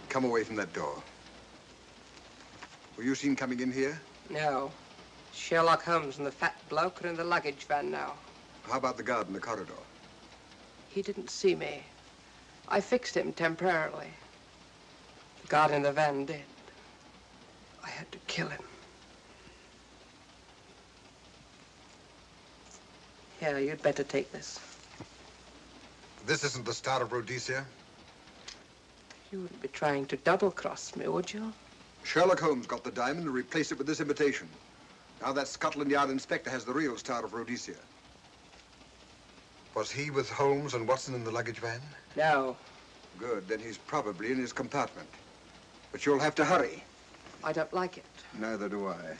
B: Come away from that door. Were you seen coming in here?
P: No. Sherlock Holmes and the fat bloke are in the luggage van now.
B: How about the guard in the corridor?
P: He didn't see me. I fixed him temporarily. The guard in the van did. I had to kill him. Here, you'd better take this.
B: This isn't the Star of Rhodesia?
P: You wouldn't be trying to double-cross me, would you?
B: Sherlock Holmes got the diamond and replaced it with this imitation. Now that Scotland Yard inspector has the real Star of Rhodesia. Was he with Holmes and Watson in the luggage van?
P: No.
B: Good, then he's probably in his compartment. But you'll have to hurry.
P: I don't like it.
B: Neither do I.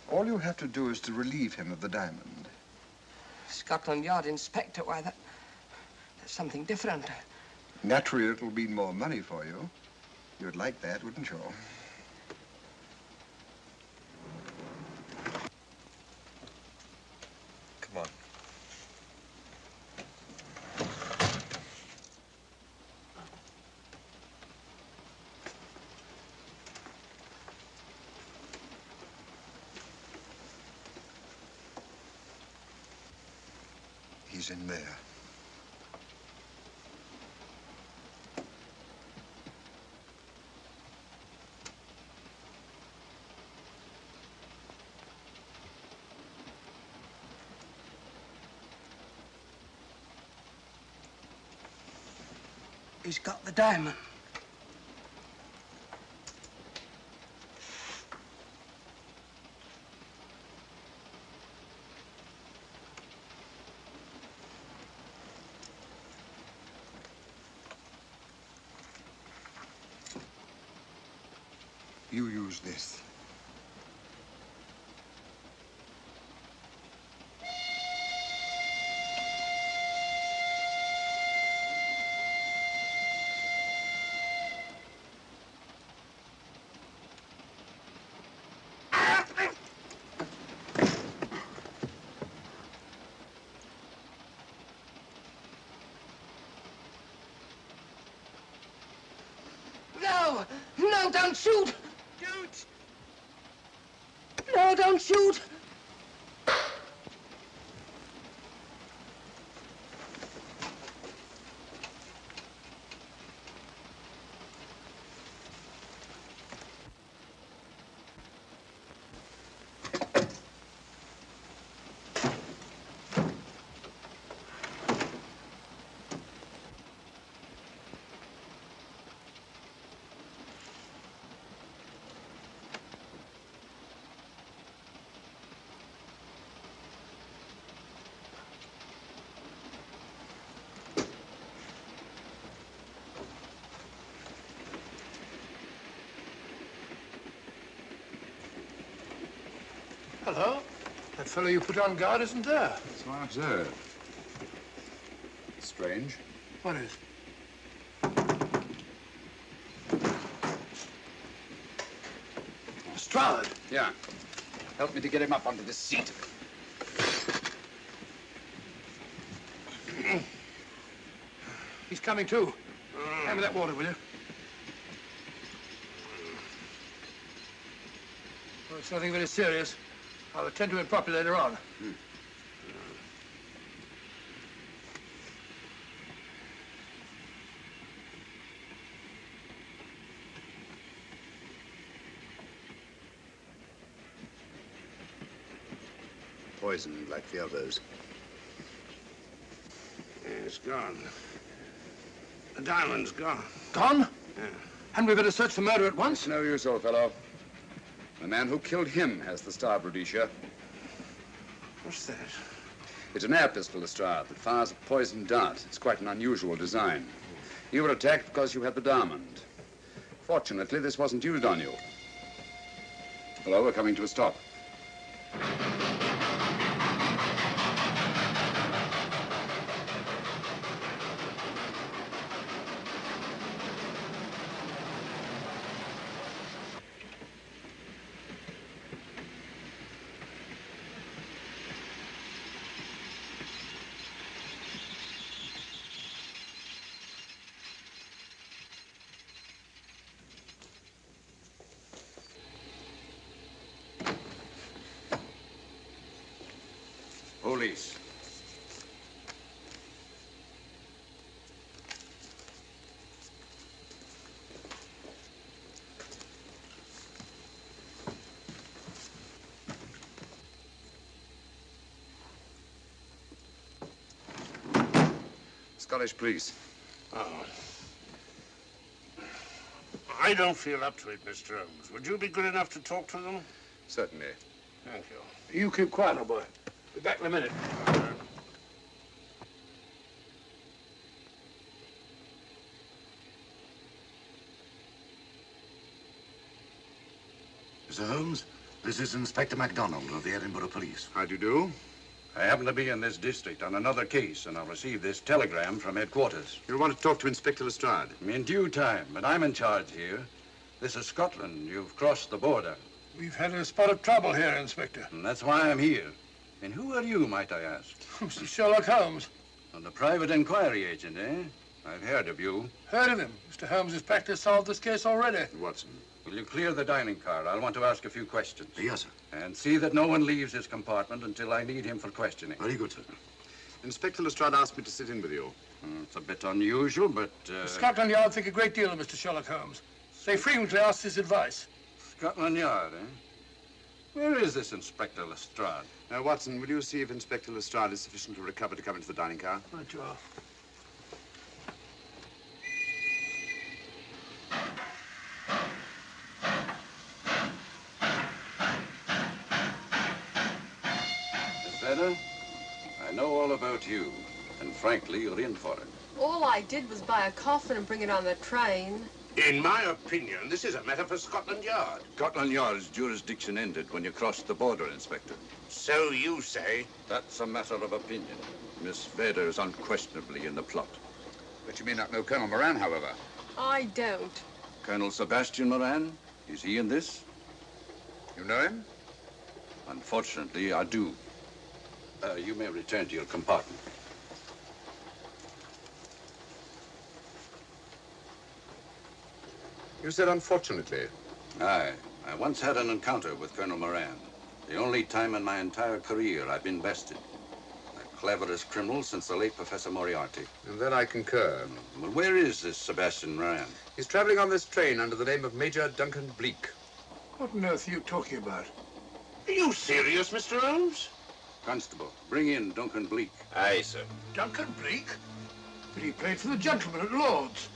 B: All you have to do is to relieve him of the diamond.
P: Scotland Yard inspector, why, that's something different.
B: Naturally, it'll mean more money for you. You'd like that, wouldn't you? Come on. He's in there.
P: He's got the diamond.
B: You use this.
P: No! No, don't shoot! Don't! No, don't shoot!
H: Hello. That fellow you put on guard isn't there.
F: So I observe. Strange.
H: What is? Lestrade.
F: Yeah. Help me to get him up onto this seat.
H: He's coming too. Hand me that water, will you? Well, it's nothing very serious. I'll attend to it properly later on.
F: Poisoned like the others.
L: Yeah, it's gone. The diamond's gone.
H: Gone?
L: Yeah.
H: Hadn't we better search for murder at once?
F: It's no use, old fellow. The man who killed him has the star, Rhodesia.
L: What's that?
F: It's an air pistol, Lestrade, that fires a poisoned dart. It's quite an unusual design. You were attacked because you had the diamond. Fortunately, this wasn't used on you. Hello, we're coming to a stop. Police. Scottish police.
L: Oh. I don't feel up to it, Mr. Holmes. Would you be good enough to talk to them?
F: Certainly.
L: Thank you.
H: You keep quiet, old boy. Be back in a minute.
N: Mr. Holmes, this is Inspector MacDonald of the Edinburgh Police.
F: How do you do?
L: I happen to be in this district on another case, and I've received this telegram from headquarters.
F: You'll want to talk to Inspector Lestrade.
L: In due time, but I'm in charge here. This is Scotland. You've crossed the border.
H: We've had a spot of trouble here, Inspector.
L: And that's why I'm here. And who are you, might I ask?
H: Mr. Sherlock Holmes.
L: And the private inquiry agent, eh? I've heard of you.
H: Heard of him. Mr. Holmes has practically solved this case already.
F: Watson.
L: Will you clear the dining car? I'll want to ask a few questions.
N: Yes, sir.
L: And see that no one leaves his compartment until I need him for questioning.
N: Very good, sir.
F: Inspector Lestrade asked me to sit in with you.
L: It's a bit unusual, but...
H: Scotland Yard think a great deal of Mr. Sherlock Holmes. They frequently ask his advice.
L: Scotland Yard, eh? Where is this Inspector Lestrade?
F: Watson, will you see if Inspector Lestrade is sufficiently recovered to come into the dining car?
H: Right, you are.
L: Miss Vedder, I know all about you, and frankly, you're in for it.
M: All I did was buy a coffin and bring it on the train.
L: In my opinion, this is a matter for Scotland Yard.
N: Scotland Yard's jurisdiction ended when you crossed the border, Inspector.
L: So you say?
N: That's a matter of opinion. Miss Vader is unquestionably in the plot.
F: But you may not know Colonel Moran, however.
M: I don't.
N: Colonel Sebastian Moran, is he in this?
F: You know him?
N: Unfortunately, I do. You may return to your compartment.
F: You said unfortunately.
N: Aye. I once had an encounter with Colonel Moran. The only time in my entire career I've been bested. The cleverest criminal since the late Professor Moriarty.
F: And then I concur.
N: Well, where is this Sebastian Moran?
F: He's traveling on this train under the name of Major Duncan Bleak.
H: What on earth are you talking about?
L: Are you serious, Mr. Holmes?
N: Constable, bring in Duncan Bleak.
L: Aye, sir.
H: Duncan Bleak? But he played for the gentleman at Lord's.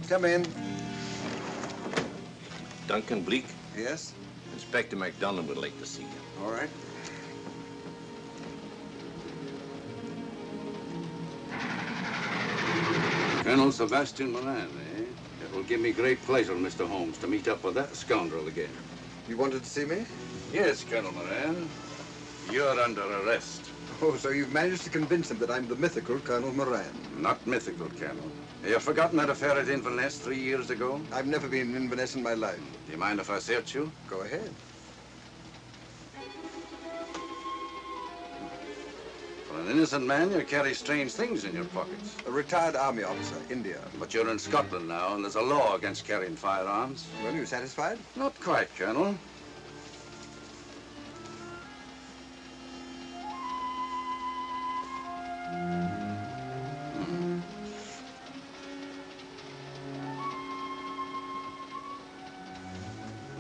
B: Come in.
A: Duncan Bleak?
B: Yes?
A: Inspector MacDonald would like to see you.
B: All right.
N: Colonel Sebastian Moran, eh? It will give me great pleasure, Mr. Holmes, to meet up with that scoundrel again.
B: You wanted to see me?
N: Yes, Colonel Moran. You're under arrest.
B: Oh, so you've managed to convince him that I'm the mythical Colonel Moran.
N: Not mythical, Colonel. You've forgotten that affair at Inverness 3 years ago?
B: I've never been in Inverness in my life.
N: Do you mind if I search you?
B: Go ahead.
N: For an innocent man, you carry strange things in your pockets.
B: A retired army officer, India.
N: But you're in Scotland now, and there's a law against carrying firearms.
B: Well, you satisfied?
N: Not quite, Colonel.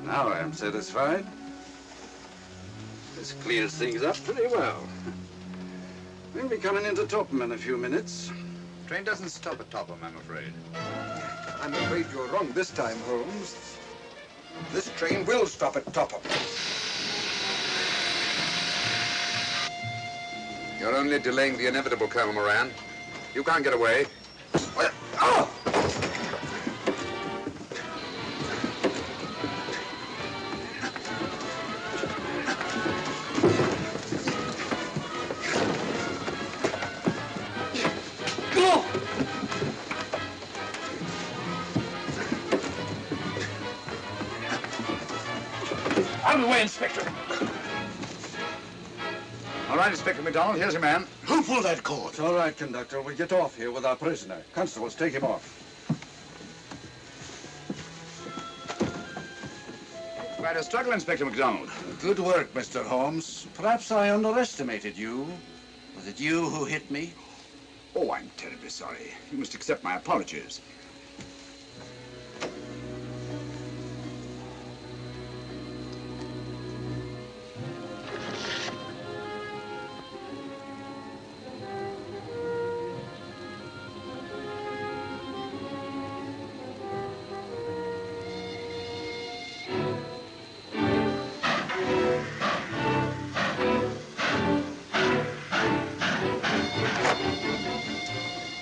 N: Now I am satisfied. This clears things up pretty well. We'll be coming into Topham in a few minutes.
F: Train doesn't stop at Topham, I'm afraid.
B: I'm afraid you're wrong this time, Holmes. This train will stop at Topham.
F: You're only delaying the inevitable, Colonel Moran. You can't get away. Oh!
H: Out of the way, Inspector.
F: All right, Inspector MacDonald, here's your man.
H: Who pulled that cord?
N: It's all right, conductor. We'll get off here with our prisoner. Constables, take him off.
F: Quite a struggle, Inspector MacDonald.
N: Good work, Mr. Holmes. Perhaps I underestimated you. Was it you who hit me?
F: Oh, I'm terribly sorry. You must accept my apologies.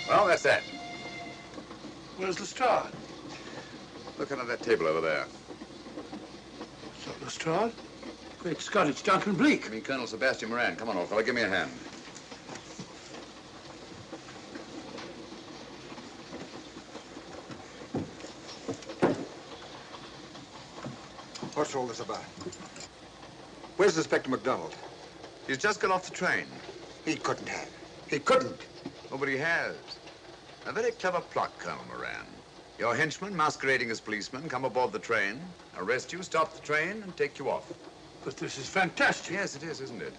F: Well, that's that.
H: Where's Lestrade?
F: Look under that table over there.
H: It's not Lestrade. Great Scott, it's Duncan Bleak.
F: I mean, Colonel Sebastian Moran. Come on, old fella, give me a hand.
B: What's all this about? Where's Inspector MacDonald?
F: He's just got off the train.
B: He couldn't have. He couldn't.
F: Nobody has. A very clever plot, Colonel Moran. Your henchmen, masquerading as policemen, come aboard the train, arrest you, stop the train, and take you off.
H: But this is fantastic.
F: Yes, it is, isn't it?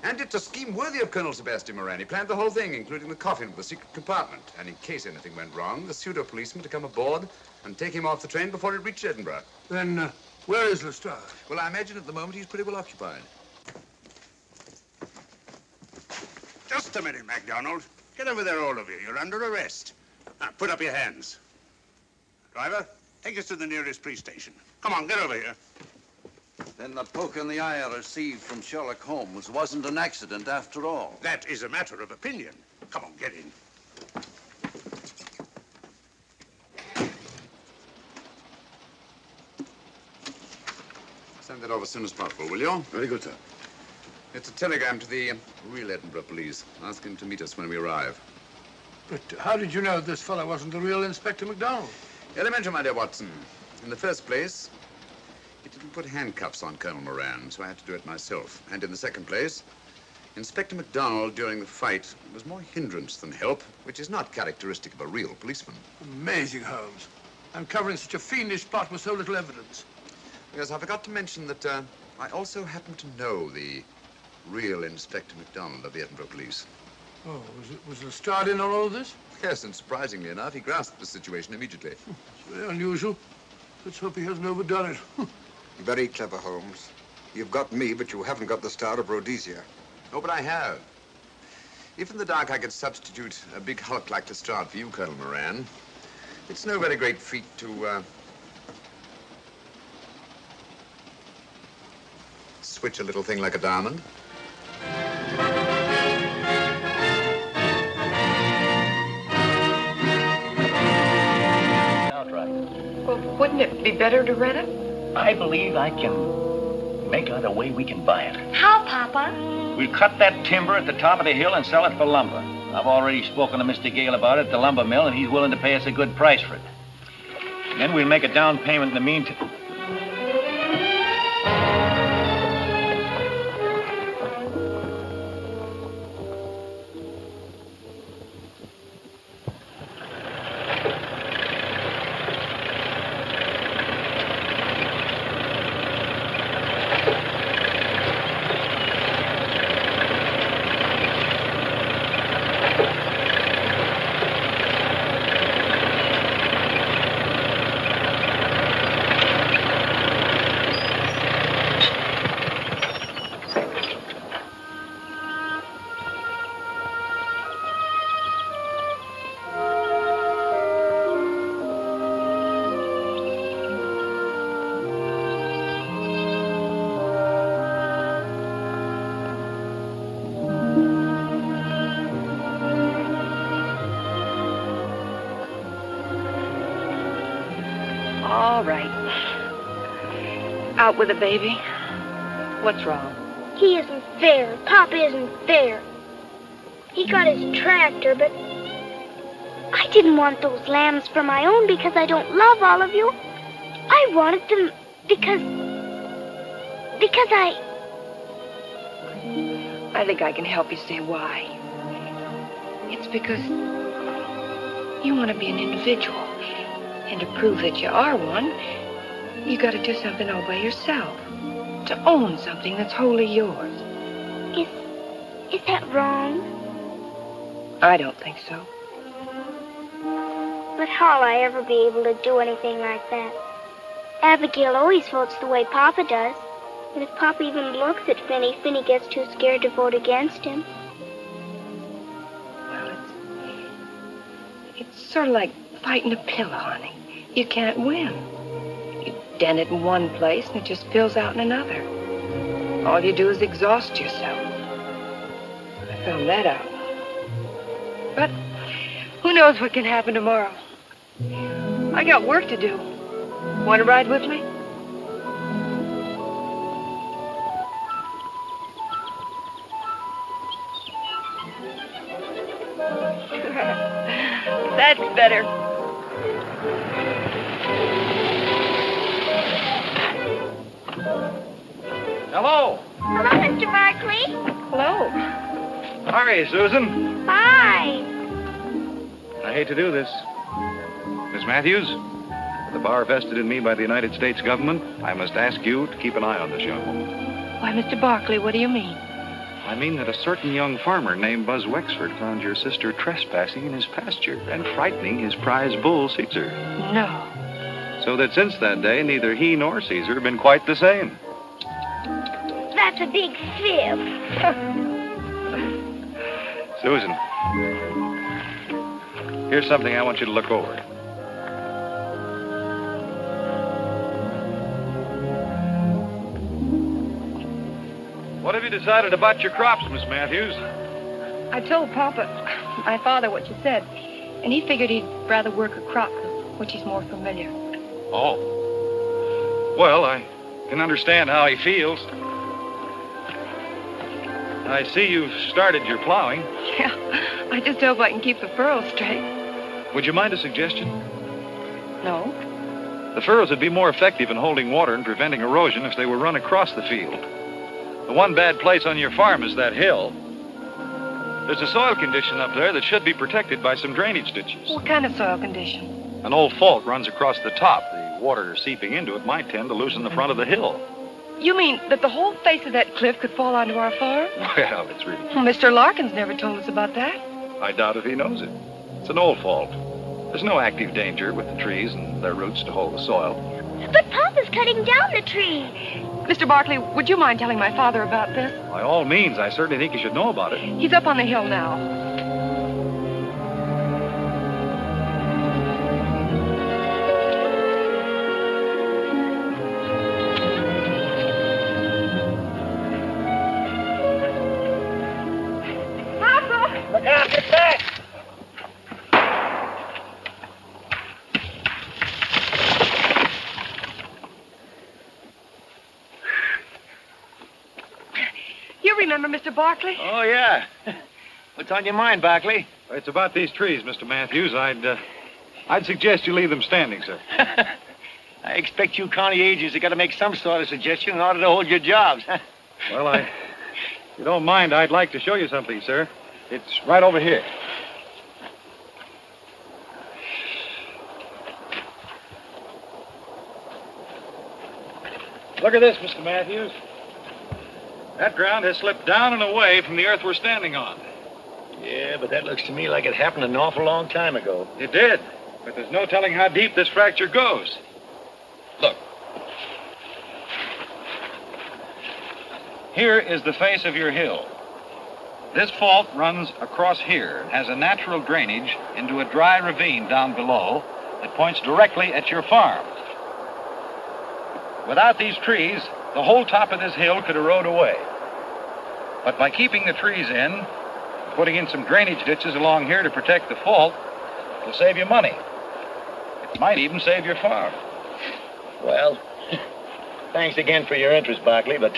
F: And it's a scheme worthy of Colonel Sebastian Moran. He planned the whole thing, including the coffin with the secret compartment. And in case anything went wrong, the pseudo-policeman to come aboard and take him off the train before it reached Edinburgh.
H: Then, where is Lestrade?
F: Well, I imagine at the moment he's pretty well occupied.
L: Just a minute, MacDonald. Get over there, all of you. You're under arrest. Now, put up your hands. Driver, take us to the nearest police station. Come on, get over here.
N: Then the poke in the eye I received from Sherlock Holmes wasn't an accident after all.
L: That is a matter of opinion. Come on, get in.
F: Send that over as soon as possible, will you?
D: Very good, sir.
F: It's a telegram to the real Edinburgh police. Ask him to meet us when we arrive.
H: But how did you know this fellow wasn't the real Inspector MacDonald?
F: Elementary, my dear Watson. In the first place, he didn't put handcuffs on Colonel Moran, so I had to do it myself. And in the second place, Inspector MacDonald, during the fight, was more hindrance than help, which is not characteristic of a real policeman.
H: Amazing, Holmes. Uncovering such a fiendish plot with so little evidence.
F: Yes, I forgot to mention that I also happen to know the real Inspector MacDonald of the Edinburgh Police.
H: Oh, was Lestrade in on all of this?
F: Yes, and surprisingly enough, he grasped the situation immediately.
H: It's very unusual. Let's hope he hasn't overdone it.
B: Very clever, Holmes. You've got me, but you haven't got the Star of Rhodesia.
F: Oh, but I have. If in the dark I could substitute a big hulk like Lestrade for you, Colonel Moran, it's no very great feat to, switch a little thing like a diamond.
Q: Outright.
P: Well, wouldn't it be better to rent it?
Q: I believe I can make out a way we can buy it.
R: How, Papa?
Q: We'll cut that timber at the top of the hill and sell it for lumber. I've already spoken to Mr. Gale about it at the lumber mill, and he's willing to pay us a good price for it. And then we'll make a down payment in the meantime.
R: All right.
K: Out with the baby. What's wrong?
R: He isn't fair. Papa isn't fair. He got his tractor, but I didn't want those lambs for my own because I don't love all of you. I wanted them because
K: I think I can help you say why. It's because you want to be an individual. And to prove that you are one, you got to do something all by yourself. To own something that's wholly yours.
R: Is that wrong?
K: I don't think so.
R: But how'll I ever be able to do anything like that? Abigail always votes the way Papa does. And if Papa even looks at Finny, Finny gets too scared to vote against him.
K: Well, it's sort of like fighting a pillow, honey. You can't win. You dent it in one place and it just spills out in another. All you do is exhaust yourself. I found that out. But who knows what can happen tomorrow? I got work to do. Want to ride with me? That's better.
Q: Hello.
R: Hello, Mr. Barkley.
K: Hello.
Q: Hi, Susan.
R: Hi.
S: I hate to do this. Miss Matthews, the bar vested in me by the United States government, I must ask you to keep an eye on this young woman.
K: Why, Mr. Barkley, what do you mean?
S: I mean that a certain young farmer named Buzz Wexford found your sister trespassing in his pasture and frightening his prize bull, Caesar.
K: No.
S: So that since that day, neither he nor Caesar have been quite the same.
R: That's a big fib.
S: Susan, here's something I want you to look over. have you decided about your crops, Miss Matthews?
K: I told Papa, my father, what you said, and he figured he'd rather work a crop with which he's more familiar.
S: Oh. Well, I can understand how he feels. I see you've started your plowing.
K: Yeah, I just hope I can keep the furrows straight.
S: Would you mind a suggestion?
K: No.
S: The furrows would be more effective in holding water and preventing erosion if they were run across the field. The one bad place on your farm is that hill. There's a soil condition up there that should be protected by some drainage ditches.
K: What kind of soil condition?
S: An old fault runs across the top. The water seeping into it might tend to loosen the front of the hill.
K: You mean that the whole face of that cliff could fall onto our farm?
S: Well, it's really...
K: Well, Mr. Larkins never told us about that.
S: I doubt if he knows it. It's an old fault. There's no active danger with the trees and their roots to hold the soil.
R: But Papa's cutting down the tree.
K: Mr. Barkley, would you mind telling my father about this?
S: By all means, I certainly think you should know about it.
K: He's up on the hill now.
Q: Look out, get back!
K: You remember Mr. Barkley?
Q: Oh, yeah. What's on your mind, Barkley?
S: It's about these trees, Mr. Matthews. I'd suggest you leave them standing, sir.
Q: I expect you county agents have got to make some sort of suggestion in order to hold your jobs.
S: Well, if you don't mind, I'd like to show you something, sir. It's right over here. Look at this, Mr. Matthews. That ground has slipped down and away from the earth we're standing on.
Q: Yeah, but that looks to me like it happened an awful long time ago.
S: It did, but there's no telling how deep this fracture goes. Look. Here is the face of your hill. This fault runs across here and has a natural drainage into a dry ravine down below that points directly at your farm. Without these trees, the whole top of this hill could erode away. But by keeping the trees in, putting in some drainage ditches along here to protect the fault, it'll save you money. It might even save your farm.
Q: Well, thanks again for your interest, Barkley, but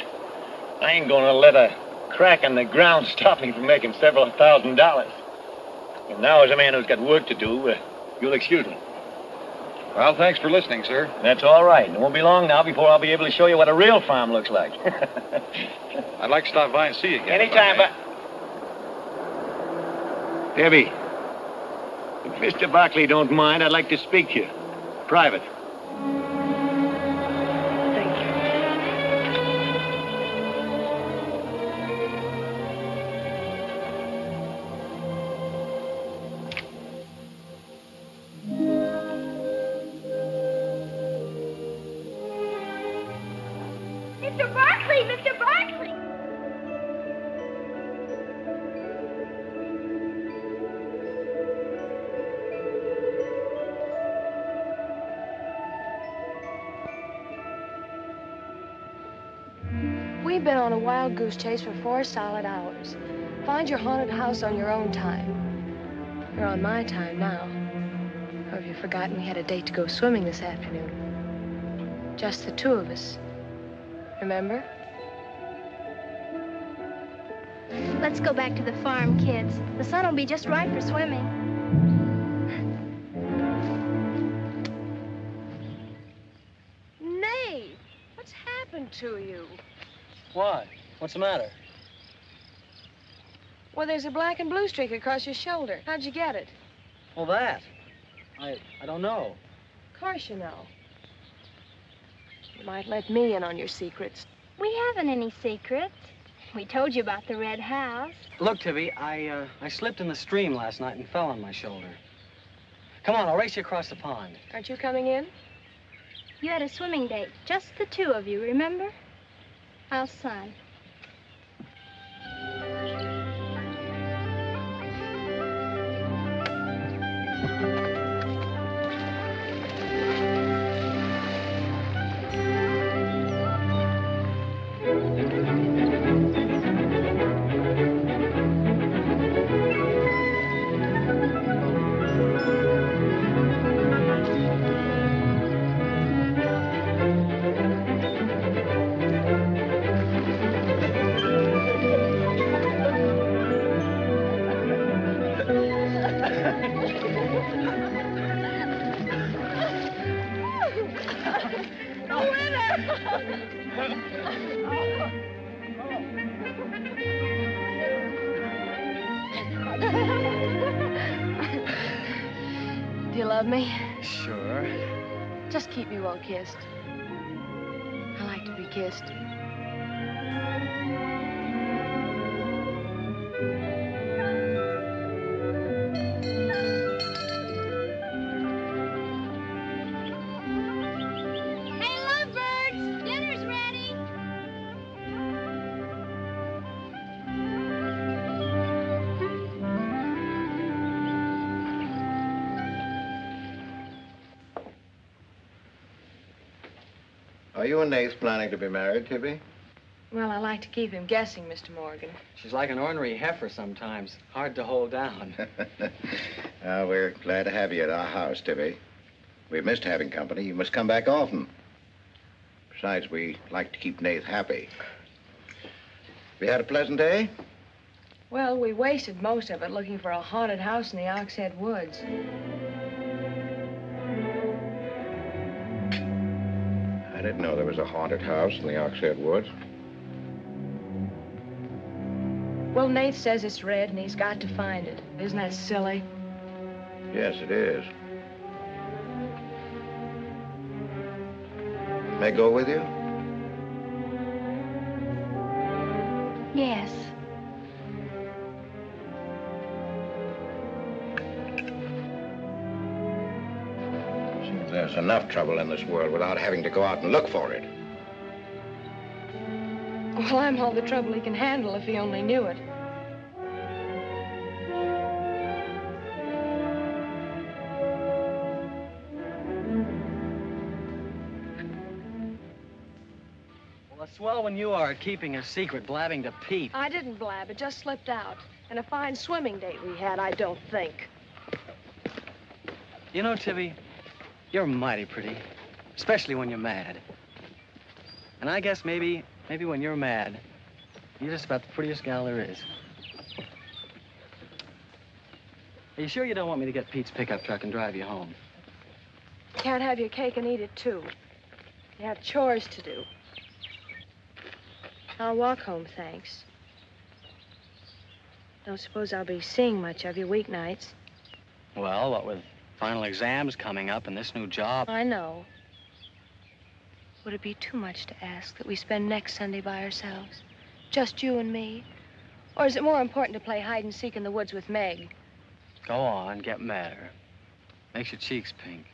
Q: I ain't gonna let a crack in the ground stop me from making several $1,000s. And now, as a man who's got work to do, you'll excuse me.
S: Well, thanks for listening, sir.
Q: That's all right. It won't be long now before I'll be able to show you what a real farm looks like.
S: I'd like to stop by and see you again.
Q: Anytime, but... Debbie, if Mr. Barkley don't mind, I'd like to speak to you. Private.
R: Mr. Barkley! Mr. Barkley!
K: We've been on a wild goose chase for 4 solid hours. Find your haunted house on your own time. You're on my time now. Or have you forgotten we had a date to go swimming this afternoon? Just the 2 of us. Remember?
R: Let's go back to the farm, kids. The sun will be just right for swimming.
K: Nate, what's happened to you?
T: Why? What's the matter?
K: Well, there's a black and blue streak across your shoulder. How'd you get it?
T: Well, that. I don't know.
K: Of course you know. You might let me in on your secrets.
R: We haven't any secrets. We told you about the red house.
T: Look, Tibby, I slipped in the stream last night and fell on my shoulder. Come on, I'll race you across the pond.
K: Aren't you coming in?
R: You had a swimming date, just the 2 of you, remember? How's Son?
K: Do you love me?
T: Sure.
K: Just keep me well kissed. I like to be kissed.
R: Hey, lovebirds, dinner's ready.
Q: Are you and Nath planning to be married, Tibby?
K: Well, I like to keep him guessing, Mr. Morgan.
T: She's like an ornery heifer sometimes. Hard to hold down.
Q: We're glad to have you at our house, Tibby. We've missed having company. You must come back often. Besides, we like to keep Nath happy. Have you had a pleasant day?
K: Well, we wasted most of it looking for a haunted house in the Oxhead Woods.
Q: I didn't know there was a haunted house in the Oxhead Woods.
K: Well, Nate says it's red and he's got to find it. Isn't that silly?
Q: Yes, it is. May I go with you?
R: Yes.
Q: There's enough trouble in this world without having to go out and look for it.
K: Well, I'm all the trouble he can handle if he only knew it.
T: Well, it's swell when you are at keeping a secret, blabbing to Pete.
K: I didn't blab. It just slipped out. And a fine swimming date we had, I don't think.
T: You know, Tibby, you're mighty pretty, especially when you're mad. And I guess maybe when you're mad, you're just about the prettiest gal there is. Are you sure you don't want me to get Pete's pickup truck and drive you home?
K: Can't have your cake and eat it, too. You have chores to do. I'll walk home, thanks. Don't suppose I'll be seeing much of you weeknights.
T: Well, what with final exams coming up and this new job.
K: I know. Would it be too much to ask that we spend next Sunday by ourselves? Just you and me? Or is it more important to play hide and seek in the woods with Meg?
T: Go on, get madder. Makes your cheeks pink.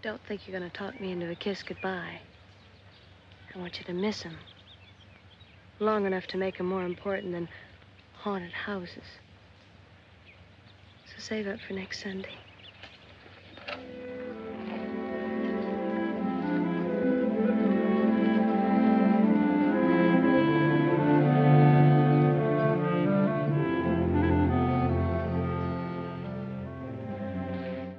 K: Don't think you're going to talk me into a kiss goodbye. I want you to miss him. Long enough to make him more important than haunted houses. So save up for next Sunday.